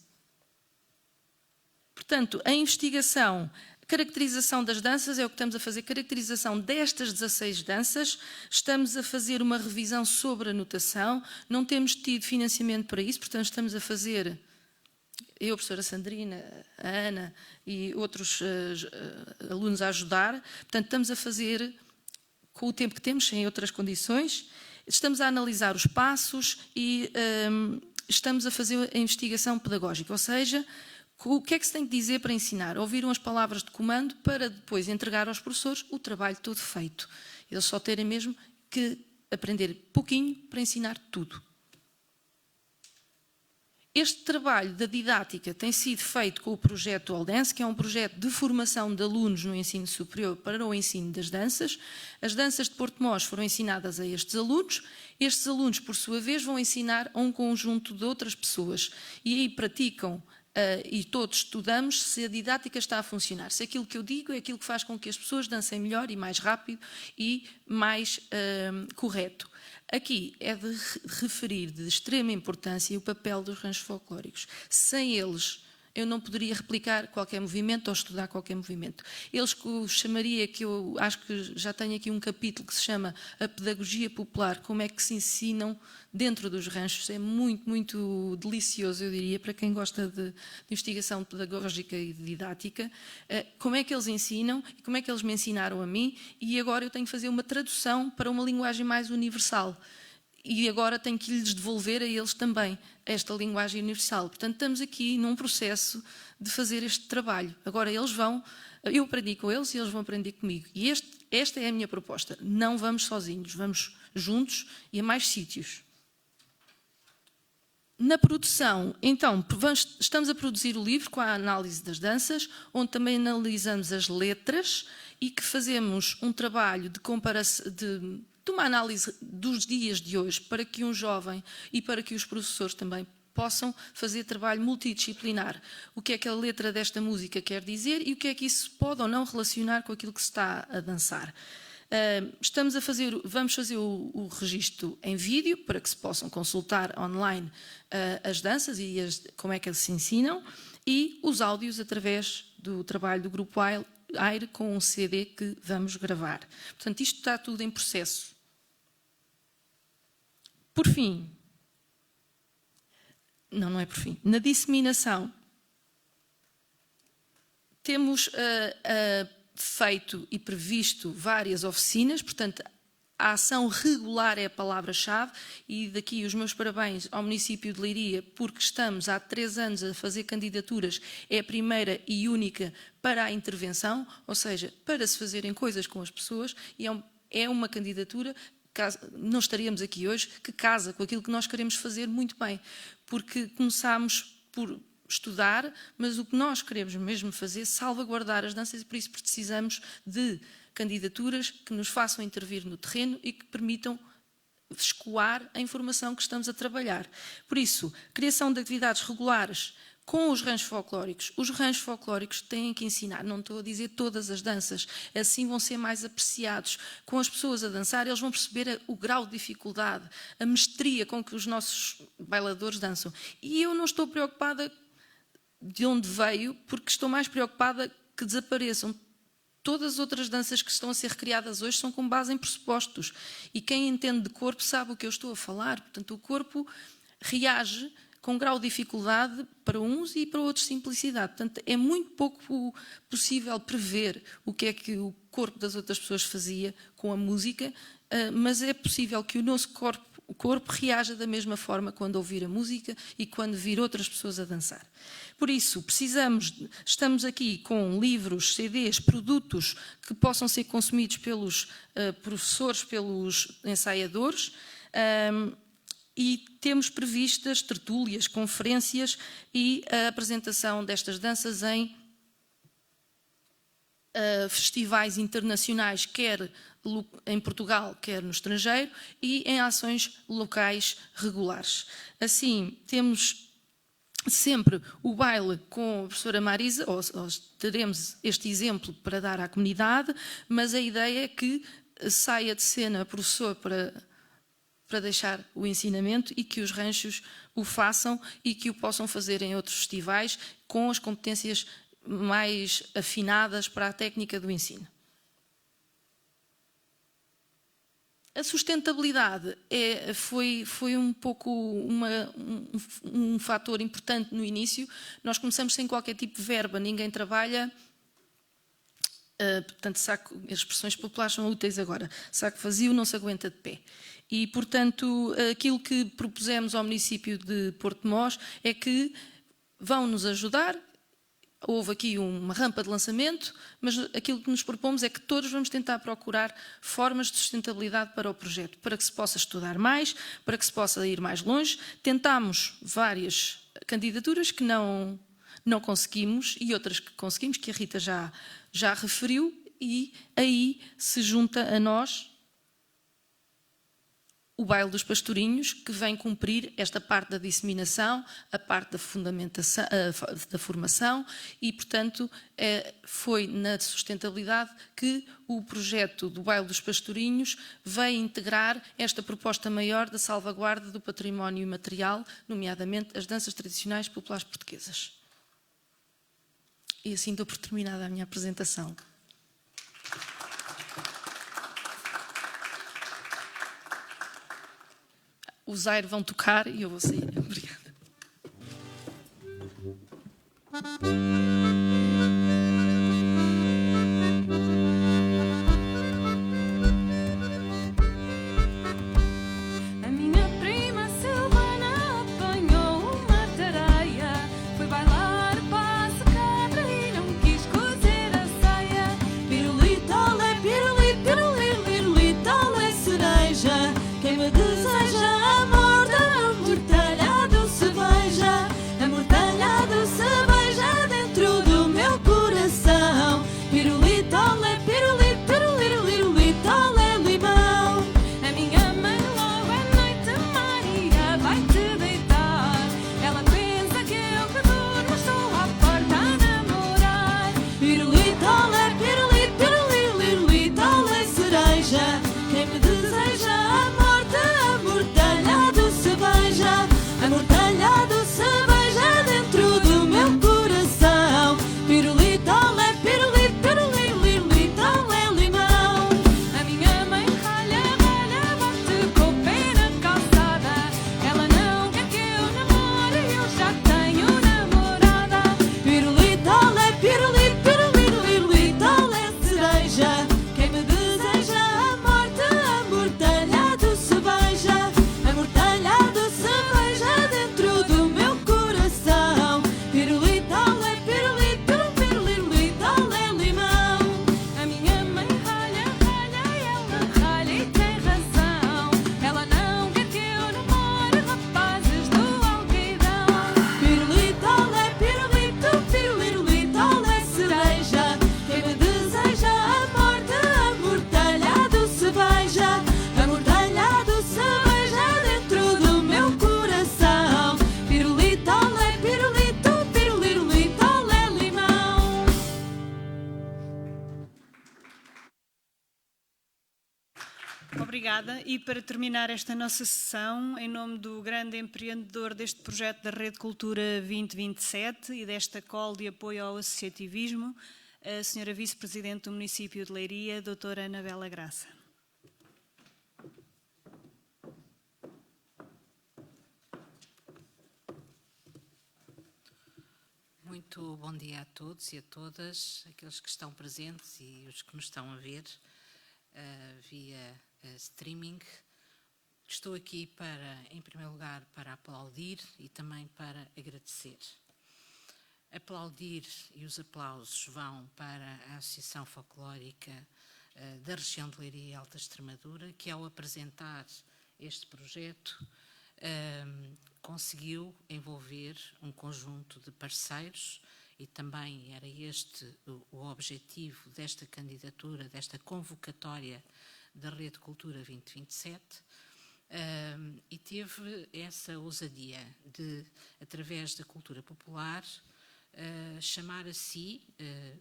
Portanto, a investigação, caracterização das danças é o que estamos a fazer, caracterização destas 16 danças, estamos a fazer uma revisão sobre a notação, não temos tido financiamento para isso, portanto estamos a fazer, eu, a professora Sandrina, a Ana e outros alunos a ajudar, portanto estamos a fazer com o tempo que temos, em outras condições, estamos a analisar os passos e estamos a fazer a investigação pedagógica, ou seja, o que é que se tem que dizer para ensinar? Ouviram as palavras de comando para depois entregar aos professores o trabalho todo feito. Eles só terem mesmo que aprender pouquinho para ensinar tudo. Este trabalho da didática tem sido feito com o projeto All Dance, que é um projeto de formação de alunos no ensino superior para o ensino das danças. As danças de Porto-Mós foram ensinadas a estes alunos. Estes alunos, por sua vez, vão ensinar a um conjunto de outras pessoas. E aí praticam e todos estudamos se a didática está a funcionar, se aquilo que eu digo é aquilo que faz com que as pessoas dancem melhor e mais rápido e mais correto. Aqui é de referir de extrema importância o papel dos ranchos folclóricos. Sem eles, eu não poderia replicar qualquer movimento ou estudar qualquer movimento. Eles que eu chamaria, que eu acho que já tenho aqui um capítulo que se chama a pedagogia popular, como é que se ensinam dentro dos ranchos, é muito, muito delicioso, eu diria, para quem gosta de investigação pedagógica e de didática, como é que eles ensinam e como é que eles me ensinaram a mim e agora eu tenho que fazer uma tradução para uma linguagem mais universal. E agora tenho que lhes devolver a eles também esta linguagem universal. Portanto, estamos aqui num processo de fazer este trabalho. Agora eles vão, eu aprendi com eles e eles vão aprender comigo. E esta é a minha proposta. Não vamos sozinhos, vamos juntos e a mais sítios. Na produção, então, estamos a produzir o livro com a análise das danças, onde também analisamos as letras e que fazemos um trabalho de comparação, de uma análise dos dias de hoje para que um jovem e para que os professores também possam fazer trabalho multidisciplinar. O que é que a letra desta música quer dizer e o que é que isso pode ou não relacionar com aquilo que se está a dançar. Vamos fazer o registro em vídeo para que se possam consultar online as danças e como é que eles se ensinam e os áudios através do trabalho do Grupo AIRE com um CD que vamos gravar. Portanto, isto está tudo em processo. Por fim, não é por fim, na disseminação, temos feito e previsto várias oficinas, portanto, a ação regular é a palavra-chave e daqui os meus parabéns ao município de Leiria porque estamos há 3 anos a fazer candidaturas, é a primeira e única para a intervenção, ou seja, para se fazerem coisas com as pessoas e é uma candidatura, não estaríamos aqui hoje, que casa com aquilo que nós queremos fazer muito bem, porque começámos por estudar, mas o que nós queremos mesmo fazer é salvaguardar as danças e por isso precisamos de candidaturas que nos façam intervir no terreno e que permitam escoar a informação que estamos a trabalhar. Por isso, criação de atividades regulares com os ranchos folclóricos. Os ranchos folclóricos têm que ensinar, não estou a dizer todas as danças, assim vão ser mais apreciados. Com as pessoas a dançar, eles vão perceber o grau de dificuldade, a mestria com que os nossos bailadores dançam. E eu não estou preocupada de onde veio, porque estou mais preocupada que desapareçam. Todas as outras danças que estão a ser recriadas hoje são com base em pressupostos. E quem entende de corpo sabe o que eu estou a falar. Portanto, o corpo reage com grau de dificuldade para uns e para outros simplicidade. Portanto, é muito pouco possível prever o que é que o corpo das outras pessoas fazia com a música, mas é possível que o nosso corpo reaja da mesma forma quando ouvir a música e quando vir outras pessoas a dançar. Por isso, estamos aqui com livros, CDs, produtos que possam ser consumidos pelos professores, pelos ensaiadores, e temos previstas tertúlias, conferências e a apresentação destas danças em festivais internacionais, quer em Portugal, quer no estrangeiro, e em ações locais regulares. Assim, temos sempre o baile com a professora Marisa, ou teremos este exemplo para dar à comunidade, mas a ideia é que saia de cena professor para para deixar o ensinamento e que os ranchos o façam e que o possam fazer em outros festivais com as competências mais afinadas para a técnica do ensino. A sustentabilidade foi um pouco um fator importante no início. Nós começamos sem qualquer tipo de verba, ninguém trabalha. Portanto, as expressões populares são úteis agora. Saco vazio não se aguenta de pé. E, portanto, aquilo que propusemos ao município de Porto-de-Mós é que vão nos ajudar. Houve aqui uma rampa de lançamento, mas aquilo que nos propomos é que todos vamos tentar procurar formas de sustentabilidade para o projeto, para que se possa estudar mais, para que se possa ir mais longe. Tentámos várias candidaturas que não conseguimos e outras que conseguimos, que a Rita já referiu, e aí se junta a nós o Baile dos Pastorinhos, que vem cumprir esta parte da disseminação, a parte da fundamentação, da formação e, portanto, foi na sustentabilidade que o projeto do Baile dos Pastorinhos veio integrar esta proposta maior da salvaguarda do património imaterial, nomeadamente as danças tradicionais populares portuguesas. E assim dou por terminada a minha apresentação. Os Zaire vão tocar e eu vou sair. Obrigada. A minha prima Silvana apanhou uma tareia, foi bailar passo cabra e não quis cozer a saia. Pirulita, lé, pirulita, pirulita, pirulita, lé, cereja. Quem me deseja amor, amortalhado se beija. Amortalhado se beija dentro do meu coração. Pirulita, lé, pirulita, pirulita, pirulita, lé, limão. A minha mãe logo à noite, Maria, vai te deitar. Ela pensa que eu que durmo estou à porta a namorar. Pirulita, lé, pirulita, pirulita, pirulita, lé, cereja. Quem me deseja a morte, amortalhado se beija. Amortalhado se beija dentro do meu coração. Pirulita, lé, pirulita, pirulita, pirulita, lé, limão. A minha mãe ralha, ralha, bate com o pé na calçada. Ela não quer que eu namore, eu já tenho namorada. Pirulita, lé, pirulita, pirulita, pirulita, lé, cereja. Quem me deseja a morte, amortalhado se beija. Amortalhado se beija dentro do meu coração. Pirulita, lé, pirulita, pirulita, lé, limão. A minha mãe ralha, ralha, ela ralha e tem razão. Ela não quer que eu namore rapazes do alqueirão. Pirulita, lé, pirulita, pirulita, lé, cereja. Quem me deseja a morte, amortalhado se beija. Amortalhado se beija dentro do meu coração. Pirulita, lé, pirulita, pirulita, lé, limão. Obrigada. E para terminar esta nossa sessão, em nome do grande empreendedor deste projeto da Rede Cultura 2027 e desta call de apoio ao associativismo, a senhora Vice-Presidente do município de Leiria, doutora Anabela Graça. Muito bom dia a todos e a todas, aqueles que estão presentes e os que nos estão a ver via streaming. Estou aqui em primeiro lugar, para aplaudir e também para agradecer. Aplaudir, e os aplausos vão para a Associação Folclórica da região de Leiria e Alta Extremadura, que ao apresentar este projeto conseguiu envolver um conjunto de parceiros e também era este o objetivo desta candidatura, desta convocatória da Rede Cultura 2027, e teve essa ousadia de, através da cultura popular, chamar a si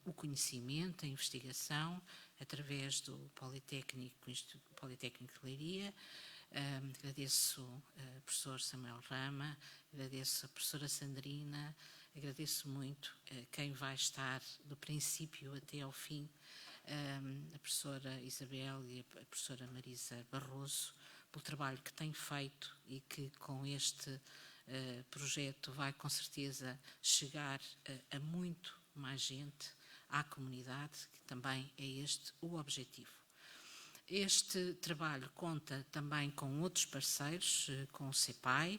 o conhecimento, a investigação, através do Politécnico, Instituto Politécnico de Leiria, Agradeço ao professor Samuel Rama, agradeço a professora Sandrina, agradeço muito quem vai estar do princípio até ao fim, a professora Isabel e a professora Marisa Barroso, pelo trabalho que têm feito e que com este projeto vai com certeza chegar a muito mais gente, à comunidade, que também é este o objetivo. Este trabalho conta também com outros parceiros, com o CEPAI,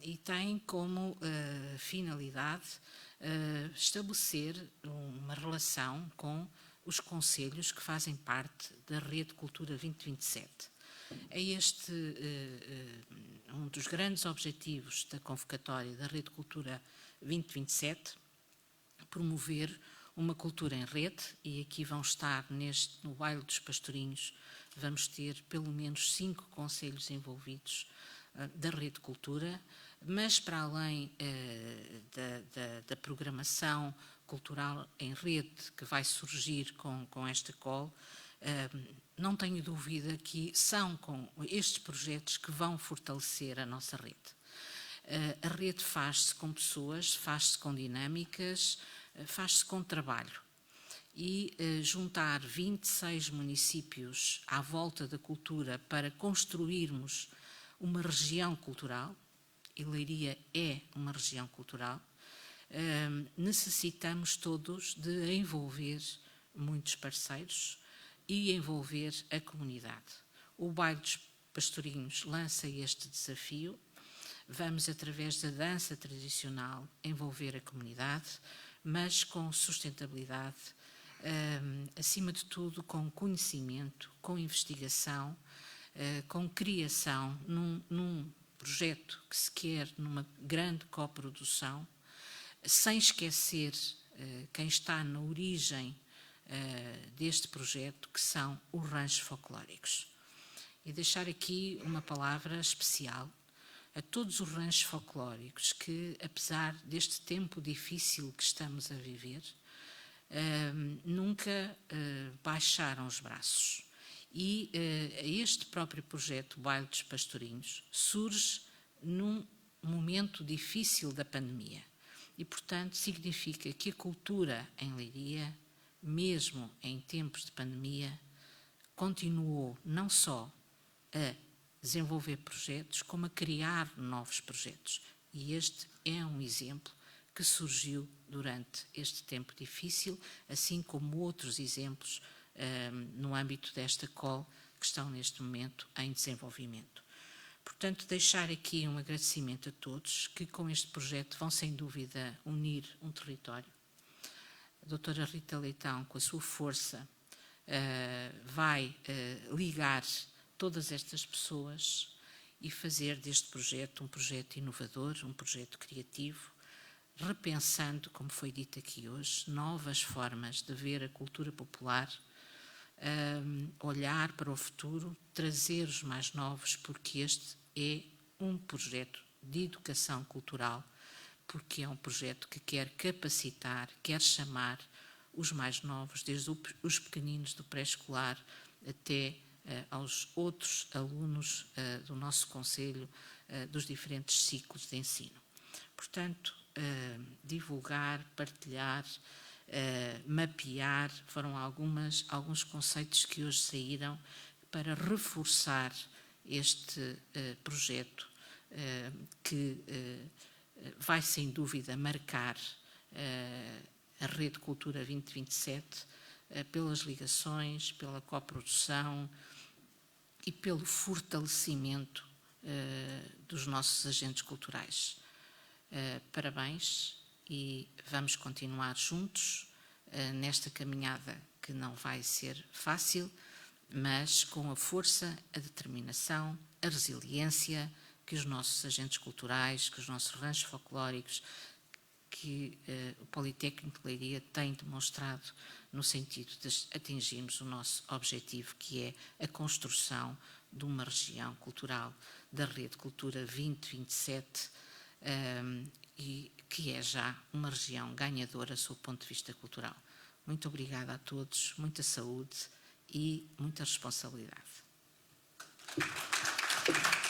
e tem como finalidade estabelecer uma relação com os concelhos que fazem parte da Rede Cultura 2027. É este um dos grandes objetivos da convocatória da Rede Cultura 2027, promover uma cultura em rede, e aqui vão estar no Baile dos Pastorinhos, vamos ter pelo menos 5 concelhos envolvidos da Rede Cultura, mas para além da programação cultural em rede que vai surgir com esta call, não tenho dúvida que são com estes projetos que vão fortalecer a nossa rede. A rede faz-se com pessoas, faz-se com dinâmicas, faz-se com trabalho. E juntar 26 municípios à volta da cultura para construirmos uma região cultural, e Leiria é uma região cultural, necessitamos todos de envolver muitos parceiros e envolver a comunidade. O Baile dos Pastorinhos lança este desafio. Vamos, através da dança tradicional, envolver a comunidade, mas com sustentabilidade, acima de tudo com conhecimento, com investigação, com criação, num projeto que se quer numa grande coprodução, sem esquecer quem está na origem deste projeto, que são os ranchos folclóricos. E deixar aqui uma palavra especial a todos os ranchos folclóricos que, apesar deste tempo difícil que estamos a viver, nunca baixaram os braços. E este próprio projeto, o Baile dos Pastorinhos, surge num momento difícil da pandemia. E, portanto, significa que a cultura em Leiria, mesmo em tempos de pandemia, continuou não só a desenvolver projetos, como a criar novos projetos. E este é um exemplo que surgiu durante este tempo difícil, assim como outros exemplos no âmbito desta call que estão neste momento em desenvolvimento. Portanto, deixar aqui um agradecimento a todos que com este projeto vão sem dúvida unir um território. A doutora Rita Leitão, com a sua força, vai ligar todas estas pessoas e fazer deste projeto um projeto inovador, um projeto criativo, repensando, como foi dito aqui hoje, novas formas de ver a cultura popular, olhar para o futuro, trazer os mais novos, porque este é um projeto de educação cultural, porque é um projeto que quer capacitar, quer chamar os mais novos, desde os pequeninos do pré-escolar até aos outros alunos do nosso concelho, dos diferentes ciclos de ensino. Portanto, divulgar, partilhar, mapear, foram alguns conceitos que hoje saíram para reforçar este projeto que vai sem dúvida marcar a Rede Cultura 2027 pelas ligações, pela coprodução e pelo fortalecimento dos nossos agentes culturais. Parabéns e vamos continuar juntos nesta caminhada que não vai ser fácil, mas com a força, a determinação, a resiliência que os nossos agentes culturais, que os nossos ranchos folclóricos, que o Politécnico de Leiria tem demonstrado no sentido de atingirmos o nosso objetivo, que é a construção de uma região cultural da Rede Cultura 2027, e que é já uma região ganhadora sob o ponto de vista cultural. Muito obrigada a todos, muita saúde e muita responsabilidade. Obrigada.